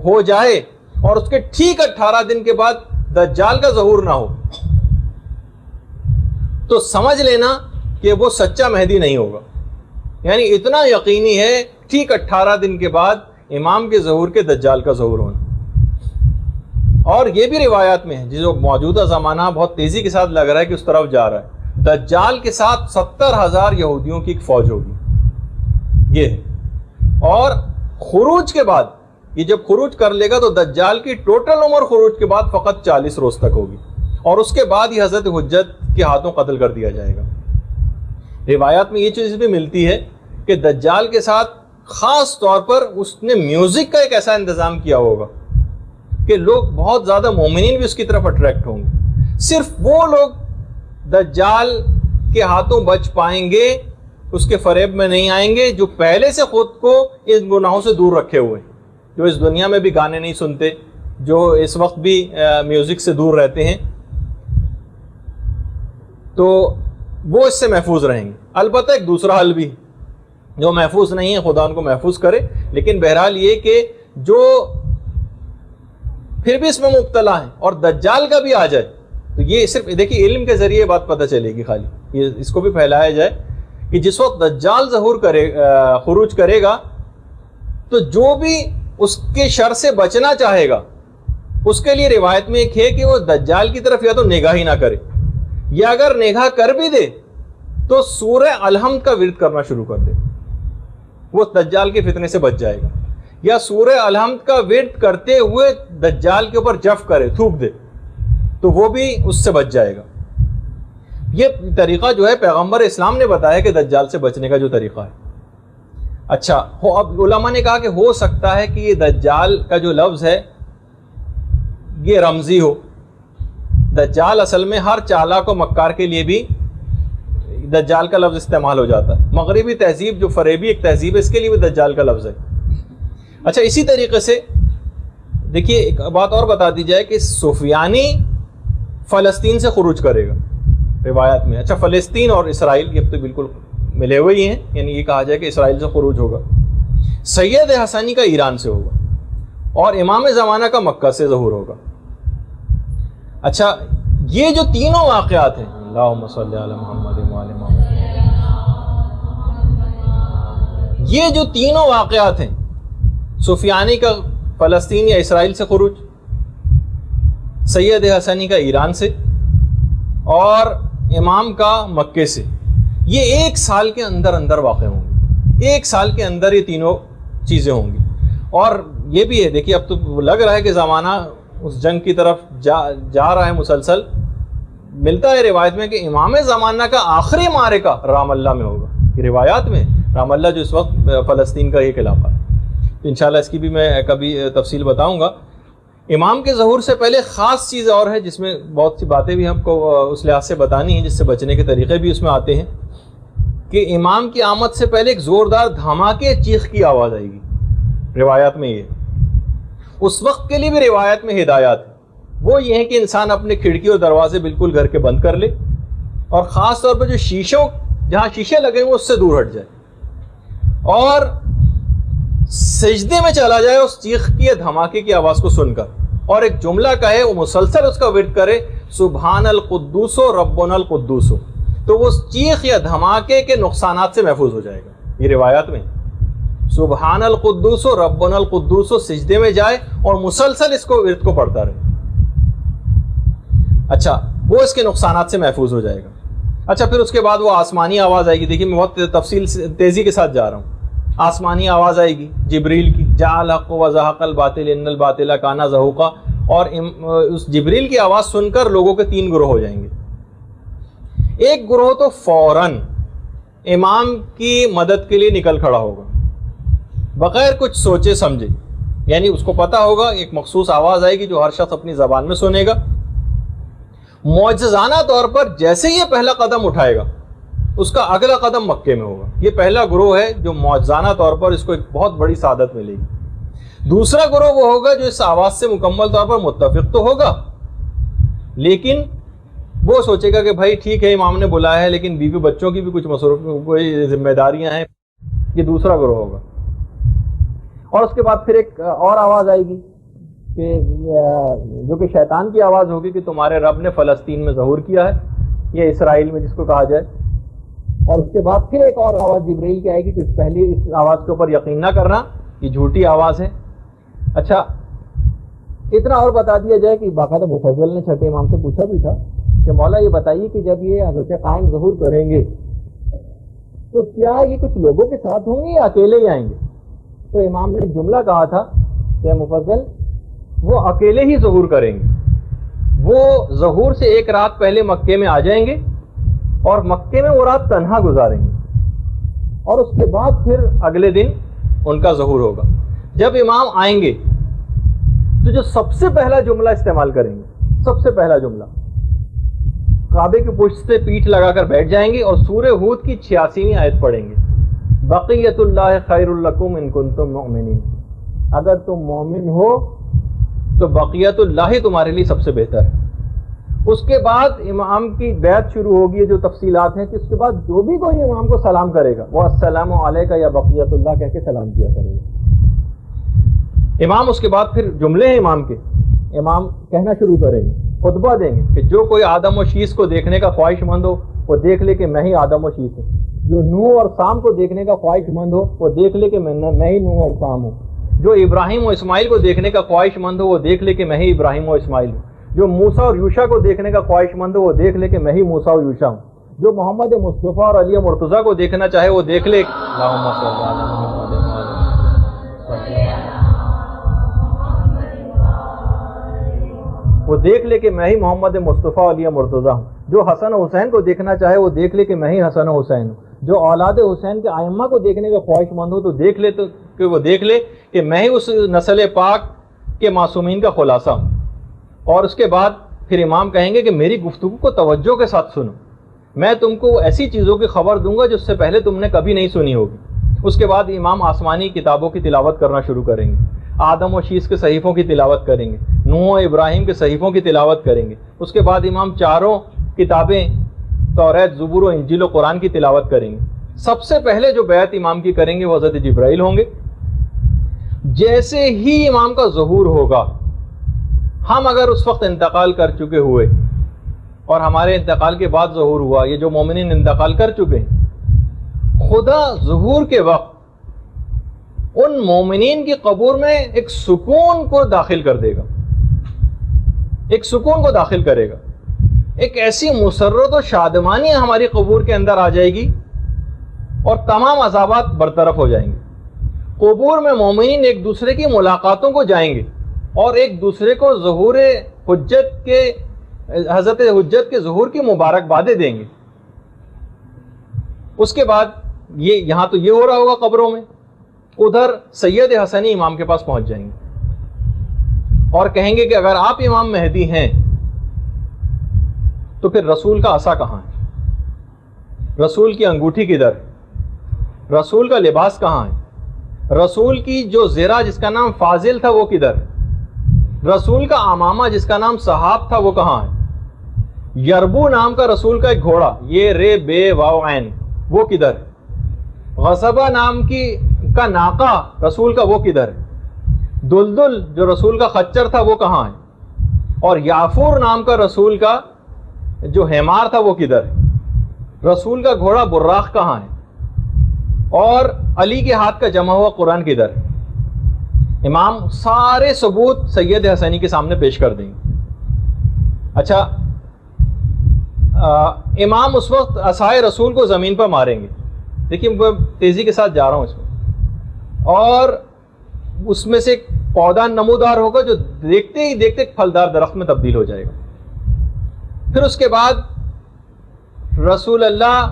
ہو جائے اور اس کے ٹھیک 18 دن کے بعد دجال کا ظہور نہ ہو تو سمجھ لینا کہ وہ سچا مہدی نہیں ہوگا، یعنی اتنا یقینی ہے ٹھیک 18 دن کے بعد امام کے ظہور کے دجال کا ظہور ہونا۔ اور یہ بھی روایات میں ہے، جو موجودہ زمانہ بہت تیزی کے ساتھ لگ رہا ہے کہ اس طرف جا رہا ہے، دجال کے ساتھ 70,000 یہودیوں کی ایک فوج ہوگی، یہ ہے۔ اور خروج کے بعد یہ جب خروج کر لے گا تو دجال کی ٹوٹل عمر خروج کے بعد فقط 40 روز تک ہوگی، اور اس کے بعد یہ حضرت حجت کے ہاتھوں قتل کر دیا جائے گا۔ روایات میں یہ چیز بھی ملتی ہے کہ دجال کے ساتھ خاص طور پر اس نے میوزک کا ایک ایسا انتظام کیا ہوگا کہ لوگ بہت زیادہ مومنین بھی اس کی طرف اٹریکٹ ہوں گے۔ صرف وہ لوگ دجال کے ہاتھوں بچ پائیں گے، اس کے فریب میں نہیں آئیں گے، جو پہلے سے خود کو ان گناہوں سے دور رکھے ہوئے، جو اس دنیا میں بھی گانے نہیں سنتے، جو اس وقت بھی میوزک سے دور رہتے ہیں، تو وہ اس سے محفوظ رہیں گے۔ البتہ ایک دوسرا حل بھی، جو محفوظ نہیں ہے خدا ان کو محفوظ کرے، لیکن بہرحال یہ کہ جو پھر بھی اس میں مبتلا ہیں اور دجال کا بھی آ جائے تو یہ صرف دیکھیے علم کے ذریعے بات پتہ چلے گی، خالی یہ اس کو بھی پھیلایا جائے کہ جس وقت دجال ظہور خروج کرے گا تو جو بھی اس کے شر سے بچنا چاہے گا اس کے لیے روایت میں ایک ہے کہ وہ دجال کی طرف یا تو نگاہ ہی نہ کرے، یا اگر نگاہ کر بھی دے تو سورہ الحمد کا ورد کرنا شروع کر دے، وہ دجال کے فتنے سے بچ جائے گا، یا سورہ الحمد کا ورد کرتے ہوئے دجال کے اوپر جف کرے، تھوک دے، تو وہ بھی اس سے بچ جائے گا۔ یہ طریقہ جو ہے پیغمبر اسلام نے بتایا کہ دجال سے بچنے کا جو طریقہ ہے۔ اچھا، اب علماء نے کہا کہ ہو سکتا ہے کہ یہ دجال کا جو لفظ ہے یہ رمزی ہو۔ دجال اصل میں ہر چالاک و مکار کے لیے بھی دجال کا لفظ استعمال ہو جاتا ہے، مغربی تہذیب جو فریبی ایک تہذیب ہے اس کے لیے بھی دجال کا لفظ ہے۔ اچھا، اسی طریقے سے دیکھیے ایک بات اور بتا دی جائے کہ سفیانی فلسطین سے خروج کرے گا روایات میں۔ اچھا، فلسطین اور اسرائیل یہ تو بالکل ملے ہوئے ہی ہیں، یعنی یہ کہا جائے کہ اسرائیل سے خروج ہوگا۔ سید حسنی کا ایران سے ہوگا، اور امام زمانہ کا مکہ سے ظہور ہوگا۔ اچھا، یہ جو تینوں واقعات ہیں، اللہم صلی علی محمد وعلی محمد، یہ جو تینوں واقعات ہیں، سفیانی کا فلسطین یا اسرائیل سے خروج، سید حسنی کا ایران سے، اور امام کا مکے سے، یہ ایک سال کے اندر اندر واقع ہوں گے، ایک سال کے اندر یہ تینوں چیزیں ہوں گی۔ اور یہ بھی ہے، دیکھیے اب تو لگ رہا ہے کہ زمانہ اس جنگ کی طرف جا رہا ہے مسلسل۔ ملتا ہے روایت میں کہ امام زمانہ کا آخری معرکہ رام اللہ میں ہوگا، یہ روایات میں رام اللہ جو اس وقت فلسطین کا ایک علاقہ ہے، تو انشاءاللہ اس کی بھی میں کبھی تفصیل بتاؤں گا. امام کے ظہور سے پہلے خاص چیز اور ہے جس میں بہت سی باتیں بھی ہم کو اس لحاظ سے بتانی ہیں جس سے بچنے کے طریقے بھی اس میں آتے ہیں کہ امام کی آمد سے پہلے ایک زوردار دھماکے چیخ کی آواز آئے گی. روایات میں یہ اس وقت کے لیے بھی روایت میں ہدایات ہے. وہ یہ ہے کہ انسان اپنے کھڑکی اور دروازے بالکل گھر کے بند کر لے اور خاص طور پہ جو شیشوں جہاں شیشے لگے ہیں اس سے دور ہٹ جائے اور سجدے میں چلا جائے اس چیخ کی یا دھماکے کی آواز کو سن کر اور ایک جملہ کہے, وہ مسلسل اس کا ورد کرے, سبحان القدوس ربنا القدوس, تو وہ چیخ یا دھماکے کے نقصانات سے محفوظ ہو جائے گا. یہ روایات میں سبحان القدوس ربنا القدوس سجدے میں جائے اور مسلسل اس کو ورد کو پڑھتا رہے. اچھا, وہ اس کے نقصانات سے محفوظ ہو جائے گا. اچھا, پھر اس کے بعد وہ آسمانی آواز آئے گی. دیکھیے میں بہت تفصیل تیزی کے ساتھ جا رہا ہوں. آسمانی آواز آئے گی جبریل کی, جاء الحق وزهق الباطل ان الباطل کان زهوقا, اور اس جبریل کی آواز سن کر لوگوں کے 3 گروہ ہو جائیں گے. ایک گروہ تو فوراً امام کی مدد کے لیے نکل کھڑا ہوگا بغیر کچھ سوچے سمجھے, یعنی اس کو پتا ہوگا ایک مخصوص آواز آئے گی جو ہر شخص اپنی زبان میں سنے گا. معجزانہ طور پر جیسے یہ پہلا قدم اٹھائے گا اس کا اگلا قدم مکے میں ہوگا. یہ پہلا گروہ ہے جو معجزانہ طور پر اس کو ایک بہت بڑی سعادت ملے گی. دوسرا گروہ وہ ہوگا جو اس آواز سے مکمل طور پر متفق تو ہوگا لیکن وہ سوچے گا کہ بھائی ٹھیک ہے امام نے بلایا ہے لیکن بیوی بچوں کی بھی کچھ مصروف کوئی ذمہ داریاں ہیں. یہ دوسرا گروہ ہوگا. اور اس کے بعد پھر ایک اور آواز آئے گی کہ جو کہ شیطان کی آواز ہوگی کہ تمہارے رب نے فلسطین میں ظہور کیا ہے, یا اسرائیل میں جس کو کہا جائے. اور اس کے بعد پھر ایک اور آواز جبرائیل کی آئے گی کہ پہلی اس آواز کے اوپر یقین نہ کرنا, یہ جھوٹی آواز ہے. اچھا, اتنا اور بتا دیا جائے کہ باقاعدہ مفضل نے چھٹے امام سے پوچھا بھی تھا کہ مولا یہ بتائیے کہ جب یہ حضرت قائم ظہور کریں گے تو کیا یہ کچھ لوگوں کے ساتھ ہوں گے یا اکیلے ہی آئیں گے؟ تو امام نے ایک جملہ کہا تھا کہ مفضل وہ اکیلے ہی ظہور کریں گے. وہ ظہور سے ایک رات پہلے مکے میں آ جائیں گے اور مکے میں وہ رات تنہا گزاریں گے اور اس کے بعد پھر اگلے دن ان کا ظہور ہوگا. جب امام آئیں گے تو جو سب سے پہلا جملہ استعمال کریں گے, سب سے پہلا جملہ کعبے کی پشت سے پیٹھ لگا کر بیٹھ جائیں گے اور سورہ ہود کی 86ویں آیت پڑھیں گے, بقیت اللہ خیر لکم ان کنتم مؤمنین. اگر تم مومن ہو تو بقیت اللہ تمہارے لیے سب سے بہتر ہے. اس کے بعد امام کی بیعت شروع ہوگی, جو تفصیلات ہیں کہ اس کے بعد جو بھی کوئی امام کو سلام کرے گا وہ السلام علیکہ یا بقیت اللہ کہہ کے سلام کیا کرے گا. امام اس کے بعد پھر جملے ہیں امام کے, امام کہنا شروع کریں گے, خطبہ دیں گے کہ جو کوئی آدم و شیس کو دیکھنے کا خواہش مند ہو وہ دیکھ لے کہ میں ہی آدم و شیس ہوں. جو نوح اور سام کو دیکھنے کا خواہش مند ہو وہ دیکھ لے کہ میں ہی نوح اور سام ہوں. جو ابراہیم و اسماعیل کو دیکھنے کا خواہش مند ہو وہ دیکھ لے کہ میں ہی ابراہیم و اسماعیل ہوں. جو موسیٰ اور یوشع کو دیکھنے کا خواہش مند ہو وہ دیکھ لے کہ میں ہی موسیٰ اور یوشع ہوں. جو محمد مصطفیٰ اور علی مرتضیٰ کو دیکھنا چاہے وہ دیکھ لے اللہم صلی علی محمد. وہ دیکھ لے کہ میں ہی محمد مصطفیٰ علی مرتضیٰ ہوں. جو حسن و حسین کو دیکھنا چاہے وہ دیکھ لے کہ میں ہی حسن و حسین ہوں. جو اولاد حسین کے ائمہ کو دیکھنے کا خواہش مند ہو تو دیکھ لے وہ دیکھ لے کہ میں ہی اس نسل پاک کے معصومین کا خلاصہ ہوں. اور اس کے بعد پھر امام کہیں گے کہ میری گفتگو کو توجہ کے ساتھ سنو, میں تم کو ایسی چیزوں کی خبر دوں گا جس سے پہلے تم نے کبھی نہیں سنی ہوگی. اس کے بعد امام آسمانی کتابوں کی تلاوت کرنا شروع کریں گے, آدم و شیس کے صحیفوں کی تلاوت کریں گے, نوح و ابراہیم کے صحیفوں کی تلاوت کریں گے. اس کے بعد امام چاروں کتابیں توریت, زبور و انجیل و قرآن کی تلاوت کریں گے. سب سے پہلے جو بیعت امام کی کریں گے وہ حضرت جبرائیل ہوں گے. جیسے ہی امام کا ظہور ہوگا, ہم اگر اس وقت انتقال کر چکے ہوئے اور ہمارے انتقال کے بعد ظہور ہوا, یہ جو مومنین انتقال کر چکے ہیں, خدا ظہور کے وقت ان مومنین کی قبور میں ایک سکون کو داخل کر دے گا, ایک سکون کو داخل کرے گا. ایک ایسی مسرت و شادمانی ہماری قبور کے اندر آ جائے گی اور تمام عذابات برطرف ہو جائیں گے. قبور میں مومنین ایک دوسرے کی ملاقاتوں کو جائیں گے اور ایک دوسرے کو ظہور حجت کے, حضرت حجت کے ظہور کی مبارکبادیں دیں گے. اس کے بعد یہاں تو یہ ہو رہا ہوگا قبروں میں ادھر سید حسنی امام کے پاس پہنچ جائیں گے اور کہیں گے کہ اگر آپ امام مہدی ہیں تو پھر رسول کا عصا کہاں ہے؟ رسول کی انگوٹھی کدھر ہے؟ رسول کا لباس کہاں ہے؟ رسول کی جو زرہ جس کا نام فاضل تھا وہ کدھر ہے؟ رسول کا امامہ جس کا نام صحاب تھا وہ کہاں ہے؟ یربو نام کا رسول کا ایک گھوڑا، یہ رے بے واو عین، وہ کدھر ہے؟ غصبہ نام کا ناقہ رسول کا وہ کدھر ہے؟ دلدل جو رسول کا خچر تھا وہ کہاں ہے؟ اور یافور نام کا رسول کا جو حمار تھا وہ کدھر ہے؟ رسول کا گھوڑا براق کہاں ہے؟ اور علی کے ہاتھ کا جمع ہوا قرآن کدھر ہے؟ امام سارے ثبوت سید حسنی کے سامنے پیش کر دیں گے۔ اچھا، امام اس وقت عصائے رسول کو زمین پر ماریں گے، دیکھیے میں تیزی کے ساتھ جا رہا ہوں اس میں، اور اس میں سے ایک پودا نمودار ہوگا جو دیکھتے ہی دیکھتے ایک پھلدار درخت میں تبدیل ہو جائے گا۔ پھر اس کے بعد رسول اللہ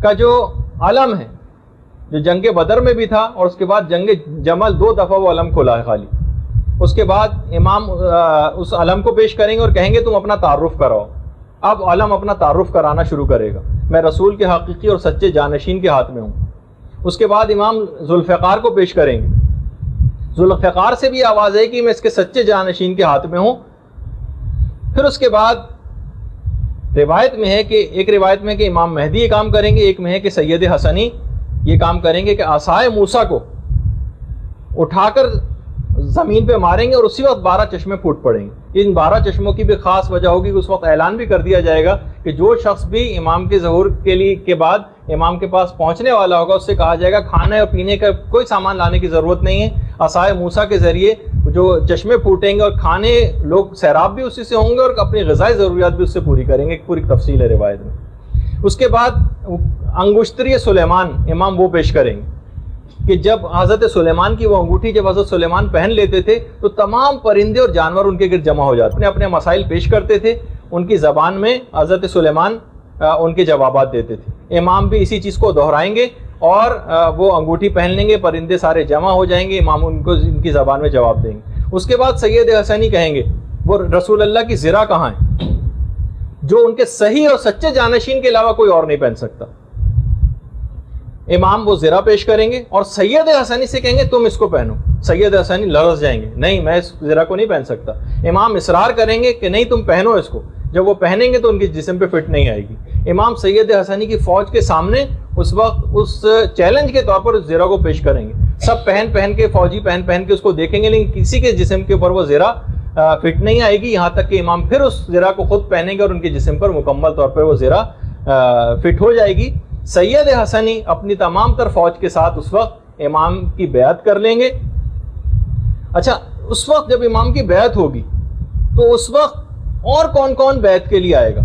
کا جو علم ہے جو جنگ بدر میں بھی تھا، اور اس کے بعد جنگ جمل 2 دفعہ وہ علم کھلا ہے خالی، اس کے بعد امام اس علم کو پیش کریں گے اور کہیں گے تم اپنا تعارف کراؤ۔ اب علم اپنا تعارف کرانا شروع کرے گا، میں رسول کے حقیقی اور سچے جانشین کے ہاتھ میں ہوں۔ اس کے بعد امام ذوالفقار کو پیش کریں گے، ذوالفقار سے بھی آواز ہے کہ میں اس کے سچے جانشین کے ہاتھ میں ہوں۔ پھر اس کے بعد روایت میں ہے کہ ایک روایت میں کہ امام مہدی یہ کام کریں گے، ایک میں ہے کہ سید حسنی یہ کام کریں گے کہ عصائے موسیٰ کو اٹھا کر زمین پہ ماریں گے اور اسی وقت 12 چشمے پھوٹ پڑیں گے۔ ان 12 چشموں کی بھی خاص وجہ ہوگی کہ اس وقت اعلان بھی کر دیا جائے گا کہ جو شخص بھی امام کے ظہور کے بعد امام کے پاس پہنچنے والا ہوگا اس سے کہا جائے گا کھانے اور پینے کا کوئی سامان لانے کی ضرورت نہیں ہے، عصائے موسیٰ کے ذریعے جو چشمے پھوٹیں گے اور کھانے لوگ سیراب بھی اسی سے ہوں گے اور اپنی غذائی ضروریات بھی اس سے پوری کریں گے، ایک پوری تفصیل ہے روایت میں۔ اس کے بعد انگشتری سلیمان امام وہ پیش کریں گے کہ جب حضرت سلیمان کی وہ انگوٹھی جب حضرت سلیمان پہن لیتے تھے تو تمام پرندے اور جانور ان کے گرد جمع ہو جاتے، اپنے مسائل پیش کرتے تھے، ان کی زبان میں حضرت سلیمان ان کے جوابات دیتے تھے۔ امام بھی اسی چیز کو دہرائیں گے اور وہ انگوٹھی پہن لیں گے، پرندے سارے جمع ہو جائیں گے، امام ان کو ان کی زبان میں جواب دیں گے۔ اس کے بعد سید حسنی کہیں گے وہ رسول اللہ کی زرہ کہاں ہے جو ان کے صحیح اور سچے جانشین کے علاوہ کوئی اور نہیں پہن سکتا۔ امام وہ زرہ پیش کریں گے اور سید حسنی سے کہیں گے تم اس کو پہنو۔ سید حسنی لرز جائیں گے، نہیں میں اس زرہ کو نہیں پہن سکتا۔ امام اصرار کریں گے کہ نہیں تم پہنو اس کو، جب وہ پہنیں گے تو ان کے جسم پہ فٹ نہیں آئے گی۔ امام سید حسنی کی فوج کے سامنے اس وقت اس چیلنج کے طور پر اس زرہ کو پیش کریں گے، سب پہن کے فوجی پہن کے اس کو دیکھیں گے، لیکن کسی کے جسم کے اوپر وہ زرہ فٹ نہیں آئے گی، یہاں تک کہ امام پھر اس زرہ کو خود پہنیں گے اور ان کے جسم پر مکمل طور پر وہ زرہ فٹ ہو جائے گی۔ سید حسنی اپنی تمام تر فوج کے ساتھ اس وقت امام کی بیعت کر لیں گے۔ اچھا، اس وقت جب امام کی بیعت ہوگی تو اس وقت اور کون کون بیعت کے لیے آئے گا؟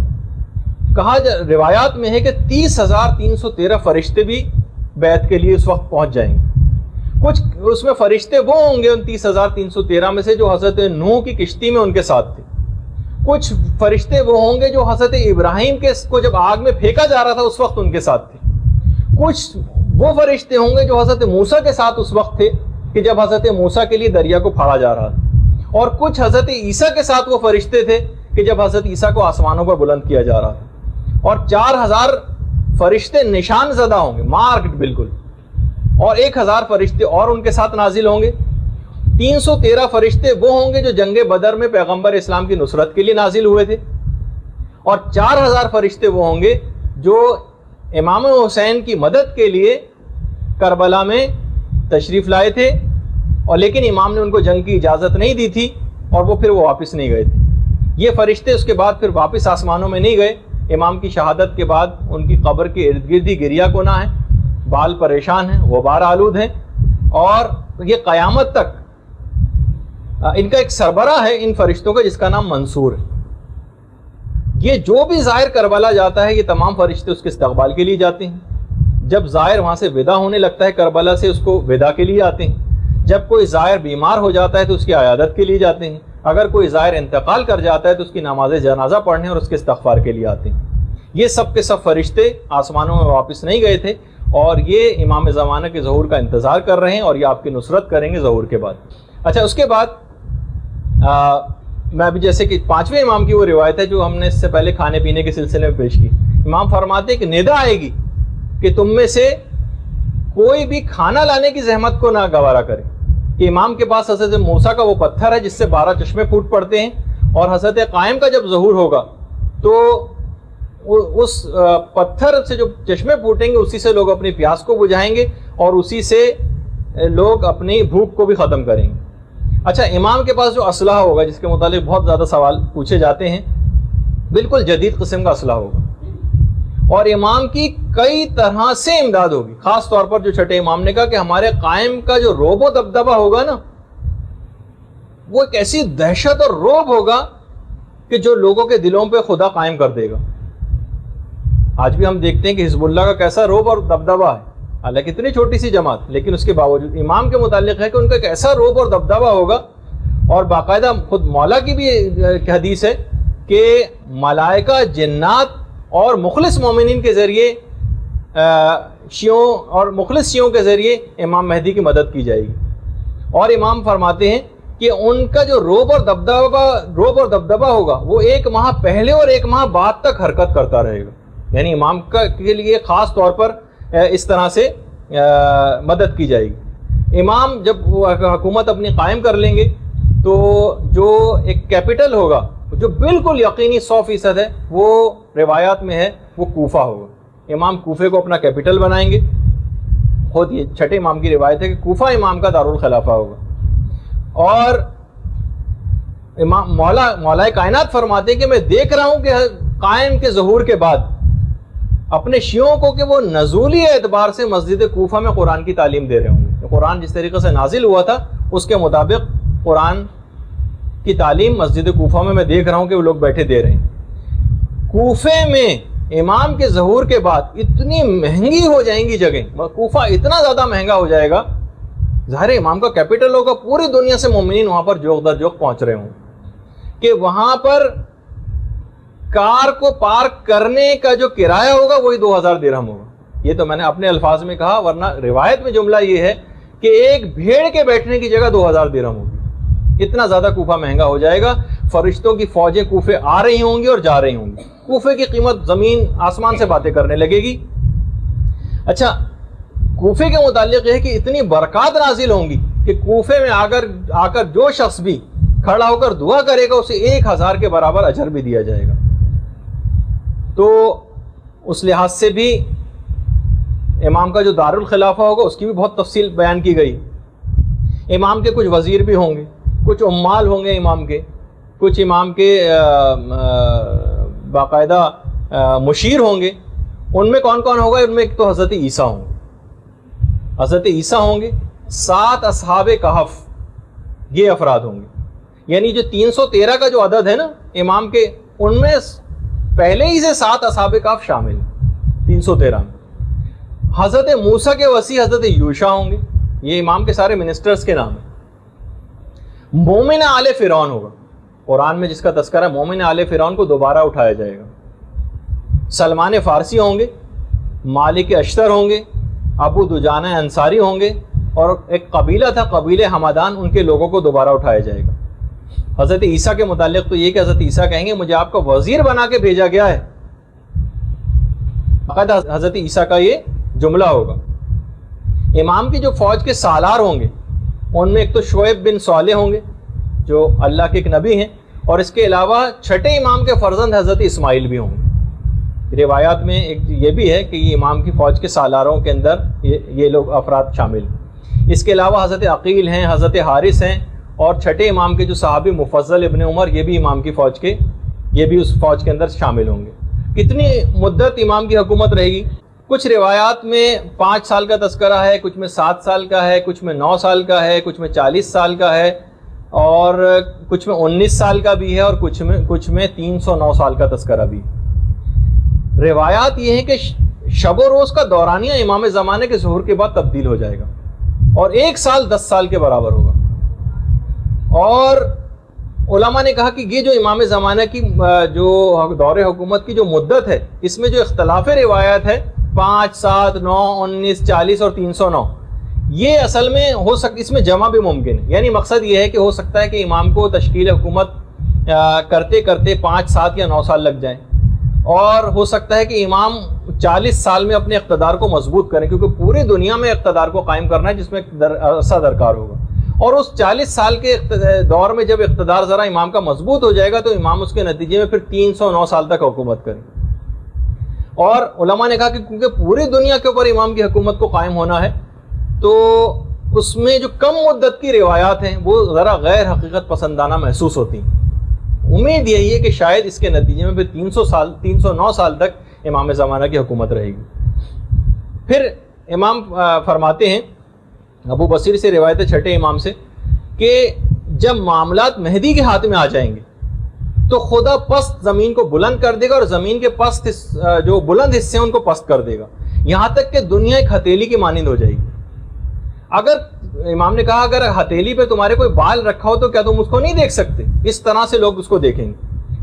کہا روایات میں ہے کہ 30,313 فرشتے بھی بیعت کے لیے اس وقت پہنچ جائیں گے۔ کچھ اس میں فرشتے وہ ہوں گے ان 30,313 میں سے جو حضرت نوح کی کشتی میں ان کے ساتھ تھے، کچھ فرشتے وہ ہوں گے جو حضرت ابراہیم کو جب آگ میں پھینکا جا رہا تھا اس وقت ان کے ساتھ تھے، کچھ وہ فرشتے ہوں گے جو حضرت موسیٰ کے ساتھ اس وقت تھے کہ جب حضرت موسیٰ کے لیے دریا کو پھاڑا جا رہا تھا، اور کچھ حضرت عیسیٰ کے ساتھ وہ فرشتے تھے کہ جب حضرت عیسیٰ کو آسمانوں پر بلند کیا جا رہا تھا، اور 4,000 فرشتے نشان زدہ ہوں گے، مارکڈ بالکل، اور 1,000 فرشتے اور ان کے ساتھ نازل ہوں گے۔ 313 فرشتے وہ ہوں گے جو جنگ بدر میں پیغمبر اسلام کی نصرت کے لیے نازل ہوئے تھے، اور 4,000 فرشتے وہ ہوں گے جو امام حسین کی مدد کے لیے کربلا میں تشریف لائے تھے، اور لیکن امام نے ان کو جنگ کی اجازت نہیں دی تھی اور وہ پھر واپس نہیں گئے تھے۔ یہ فرشتے اس کے بعد پھر واپس آسمانوں میں نہیں گئے، امام کی شہادت کے بعد ان کی قبر کے ارد گرد ہی گریہ کونا ہے، بال پریشان ہیں، غبار آلود ہیں، اور یہ قیامت تک ان کا ایک سربراہ ہے ان فرشتوں کا جس کا نام منصور ہے۔ یہ جو بھی زائر کربلا جاتا ہے یہ تمام فرشتے اس کے استقبال کے لیے جاتے ہیں، جب زائر وہاں سے ودا ہونے لگتا ہے کربلا سے اس کو ودا کے لیے آتے ہیں، جب کوئی زائر بیمار ہو جاتا ہے تو اس کی عیادت کے لیے جاتے ہیں، اگر کوئی زائر انتقال کر جاتا ہے تو اس کی نماز جنازہ پڑھنے اور اس کے استغفار کے لیے آتے ہیں۔ یہ سب کے سب فرشتے آسمانوں میں واپس نہیں گئے تھے، اور یہ امام زمانہ کے ظہور کا انتظار کر رہے ہیں اور یہ آپ کی نصرت کریں گے ظہور کے بعد. اچھا اس کے بعد میں ابھی جیسے کہ 5ویں امام کی وہ روایت ہے جو ہم نے اس سے پہلے کھانے پینے کے سلسلے میں پیش کی. امام فرماتے ہیں کہ ندا آئے گی کہ تم میں سے کوئی بھی کھانا لانے کی زحمت کو نہ گوارا کرے. کہ امام کے پاس حضرت موسیٰ کا وہ پتھر ہے جس سے 12 چشمے پھوٹ پڑتے ہیں, اور حضرت قائم کا جب ظہور ہوگا تو اس پتھر سے جو چشمے پھوٹیں گے اسی سے لوگ اپنی پیاس کو بجھائیں گے اور اسی سے لوگ اپنی بھوک کو بھی ختم کریں گے. اچھا امام کے پاس جو اسلحہ ہوگا جس کے متعلق بہت زیادہ سوال پوچھے جاتے ہیں, بالکل جدید قسم کا اسلحہ ہوگا اور امام کی کئی طرح سے امداد ہوگی. خاص طور پر جو چھٹے امام نے کہا کہ ہمارے قائم کا جو روب و دبدبہ ہوگا نا وہ ایک ایسی دہشت اور روب ہوگا کہ جو لوگوں کے دلوں پہ خدا قائم کر دے گا. آج بھی ہم دیکھتے ہیں کہ حزب اللہ کا کیسا روب اور دبدبہ ہے, حالانکہ اتنی چھوٹی سی جماعت, لیکن اس کے باوجود امام کے متعلق ہے کہ ان کا ایک ایسا روب اور دبدبہ ہوگا. اور باقاعدہ خود مولا کی بھی ایک حدیث ہے کہ ملائکہ, جنات اور مخلص مومنین کے ذریعے شیعوں اور مخلص شیعوں کے ذریعے امام مہدی کی مدد کی جائے گی. اور امام فرماتے ہیں کہ ان کا جو روب اور دبدبہ ہوگا وہ 1 ماہ پہلے اور 1 ماہ بعد تک حرکت کرتا رہے گا. یعنی امام کے لیے خاص طور پر اس طرح سے مدد کی جائے گی. امام جب حکومت اپنی قائم کر لیں گے تو جو ایک کیپٹل ہوگا جو بالکل یقینی 100% ہے, وہ روایات میں ہے وہ کوفہ ہوگا. امام کوفے کو اپنا کیپٹل بنائیں گے. خود یہ چھٹے امام کی روایت ہے کہ کوفہ امام کا دارالخلافہ ہوگا. اور امام مولا کائنات فرماتے ہیں کہ میں دیکھ رہا ہوں کہ قائم کے ظہور کے بعد اپنے شیعوں کو کہ وہ نزولی اعتبار سے مسجد کوفہ میں قرآن کی تعلیم دے رہے ہوں گے. قرآن جس طریقے سے نازل ہوا تھا اس کے مطابق قرآن کی تعلیم مسجد کوفہ میں دیکھ رہا ہوں کہ وہ لوگ بیٹھے دے رہے ہیں. کوفے میں امام کے ظہور کے بعد اتنی مہنگی ہو جائیں گی جگہیں, کوفہ اتنا زیادہ مہنگا ہو جائے گا, ظاہر امام کا کیپٹل ہوگا, پوری دنیا سے مومنین وہاں پر جوق در جوق پہنچ رہے ہوں کہ وہاں پر کار کو پارک کرنے کا جو کرایہ ہوگا وہی 2000 درہم ہوگا. یہ تو میں نے اپنے الفاظ میں کہا, ورنہ روایت میں جملہ یہ ہے کہ ایک بھیڑ کے بیٹھنے کی جگہ 2000 درہم ہوگی. اتنا زیادہ کوفہ مہنگا ہو جائے گا. فرشتوں کی فوجیں کوفے آ رہی ہوں گی اور جا رہی ہوں گی. کوفے کی قیمت زمین آسمان سے باتیں کرنے لگے گی. اچھا کوفے کے متعلق یہ ہے کہ اتنی برکات نازل ہوں گی کہ کوفے میں آ کر جو شخص بھی کھڑا ہو کر دعا کرے گا اسے 1000 کے برابر اجر بھی دیا جائے گا. تو اس لحاظ سے بھی امام کا جو دارالخلافہ ہوگا اس کی بھی بہت تفصیل بیان کی گئی. امام کے کچھ وزیر بھی ہوں گے, کچھ عمال ہوں گے امام کے, کچھ امام کے باقاعدہ مشیر ہوں گے. ان میں کون کون ہوگا؟ ان میں ایک تو حضرت عیسیٰ ہوں گے, حضرت عیسیٰ ہوں گے, 7 اصحاب کہف یہ افراد ہوں گے. یعنی جو 313 کا جو عدد ہے نا امام کے, ان میں پہلے ہی سے 7 اصحاب کہف شامل ہیں 313 میں. حضرت موسیٰ کے وسیع حضرت یوشع ہوں گے, یہ امام کے سارے منسٹرز کے نام ہیں. مومن آل فرعون ہوگا, قرآن میں جس کا تذکرہ ہے مومن آل فرعون کو دوبارہ اٹھایا جائے گا. سلمان فارسی ہوں گے, مالک اشتر ہوں گے, ابو دجانہ انصاری ہوں گے, اور ایک قبیلہ تھا قبیلہ حمدان, ان کے لوگوں کو دوبارہ اٹھایا جائے گا. حضرت عیسیٰ کے متعلق تو یہ کہ حضرت عیسیٰ کہیں گے مجھے آپ کا وزیر بنا کے بھیجا گیا ہے. حضرت عیسیٰ کا یہ جملہ ہوگا. امام کی جو فوج کے سالار ہوں گے ان میں ایک تو شعیب بن صالح ہوں گے جو اللہ کے ایک نبی ہیں, اور اس کے علاوہ چھٹے امام کے فرزند حضرت اسماعیل بھی ہوں گے. روایات میں ایک یہ بھی ہے کہ یہ امام کی فوج کے سالاروں کے اندر یہ لوگ افراد شامل ہیں. اس کے علاوہ حضرت عقیل ہیں, حضرت حارث ہیں, اور چھٹے امام کے جو صحابی مفضل ابن عمر یہ بھی امام کی فوج کے, یہ بھی اس فوج کے اندر شامل ہوں گے. کتنی مدت امام کی حکومت رہے گی؟ کچھ روایات میں 5 سال کا تذکرہ ہے, کچھ میں 7 سال کا ہے, کچھ میں 9 سال کا ہے, کچھ میں 40 سال کا ہے, اور کچھ میں 19 سال کا بھی ہے, اور کچھ میں 309 سال کا تذکرہ بھی. روایات یہ ہیں کہ شب و روز کا دورانیہ امام زمانے کے ظہور کے بعد تبدیل ہو جائے گا اور 1 سال 10 سال کے برابر ہوگا. اور علماء نے کہا کہ یہ جو امام زمانہ کی جو دور حکومت کی جو مدت ہے اس میں جو اختلاف روایات ہے 5, 7, 9, 19, 40 اور 309 یہ اصل میں ہو سکتا، اس میں جمع بھی ممکن ہے. یعنی مقصد یہ ہے کہ ہو سکتا ہے کہ امام کو تشکیل حکومت کرتے کرتے 5, 7 یا 9 سال لگ جائیں، اور ہو سکتا ہے کہ امام 40 سال میں اپنے اقتدار کو مضبوط کریں، کیونکہ پوری دنیا میں اقتدار کو قائم کرنا ہے جس میں عرصہ درکار ہوگا. اور اس 40 سال کے دور میں جب اقتدار ذرا امام کا مضبوط ہو جائے گا تو امام اس کے نتیجے میں پھر 309 سال تک حکومت کریں. اور علماء نے کہا کہ کیونکہ پوری دنیا کے اوپر امام کی حکومت کو قائم ہونا ہے تو اس میں جو کم مدت کی روایات ہیں وہ ذرا غیر حقیقت پسندانہ محسوس ہوتی ہیں. امید یہی ہے کہ شاید اس کے نتیجے میں پھر 309 سال تک امام زمانہ کی حکومت رہے گی. پھر امام فرماتے ہیں، ابو بصیر سے روایت ہے چھٹے امام سے، کہ جب معاملات مہدی کے ہاتھ میں آ جائیں گے تو خدا پست زمین کو بلند کر دے گا اور زمین کے پست جو بلند حصے ہیں ان کو پست کر دے گا، یہاں تک کہ دنیا ایک ہتھیلی کی مانند ہو جائے گی. اگر امام نے کہا اگر ہتھیلی پہ تمہارے کوئی بال رکھا ہو تو کیا تم اس کو نہیں دیکھ سکتے؟ اس طرح سے لوگ اس کو دیکھیں گے.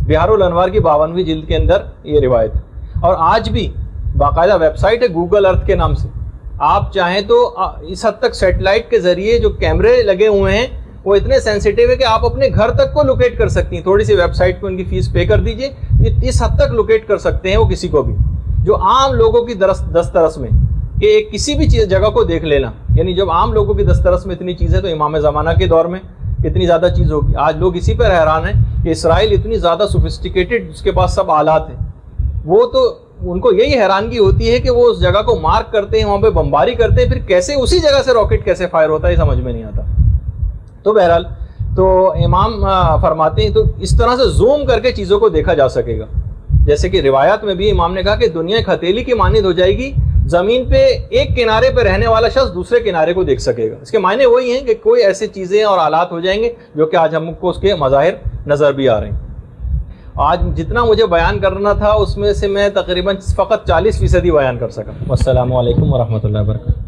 بہار الانوار کی 52ویں جلد کے اندر یہ روایت ہے. اور آج بھی باقاعدہ ویب سائٹ ہے گوگل ارتھ کے نام سے، آپ چاہیں تو اس حد تک سیٹلائٹ کے ذریعے جو کیمرے لگے ہوئے ہیں وہ اتنے سینسیٹیو ہے کہ آپ اپنے گھر تک کو لوکیٹ کر سکتی ہیں. تھوڑی سی ویب سائٹ کو ان کی فیس پے کر دیجئے، اس حد تک لوکیٹ کر سکتے ہیں وہ کسی کو بھی، جو عام لوگوں کی دسترس میں کہ کسی بھی جگہ کو دیکھ لینا. یعنی جب عام لوگوں کی دسترس میں اتنی چیز ہے تو امام زمانہ کے دور میں کتنی زیادہ چیز ہوگی. آج لوگ اسی پر حیران ہیں کہ اسرائیل اتنی زیادہ سوفسٹیکیٹڈ، اس کے پاس سب آلات ہیں، وہ تو ان کو یہی حیرانگی ہوتی ہے کہ وہ اس جگہ کو مارک کرتے ہیں، وہاں پہ بمباری کرتے ہیں، پھر کیسے اسی جگہ سے راکٹ کیسے فائر ہوتا ہے یہ سمجھ میں نہیں آتا. تو بہرحال تو امام فرماتے ہیں تو اس طرح سے زوم کر کے چیزوں کو دیکھا جا سکے گا. جیسے کہ روایات میں بھی امام نے کہا کہ دنیا ایک ہتھیلی کی مانند ہو جائے گی، زمین پہ ایک کنارے پہ رہنے والا شخص دوسرے کنارے کو دیکھ سکے گا. اس کے معنی وہی ہیں کہ کوئی ایسی چیزیں اور آلات ہو جائیں گے جو کہ آج ہم کو اس کے مظاہر نظر بھی آ رہے ہیں. آج جتنا مجھے بیان کرنا تھا اس میں سے میں تقریباً فقط 40% بیان کر سکا. والسلام علیکم ورحمۃ اللہ وبرکاتہ.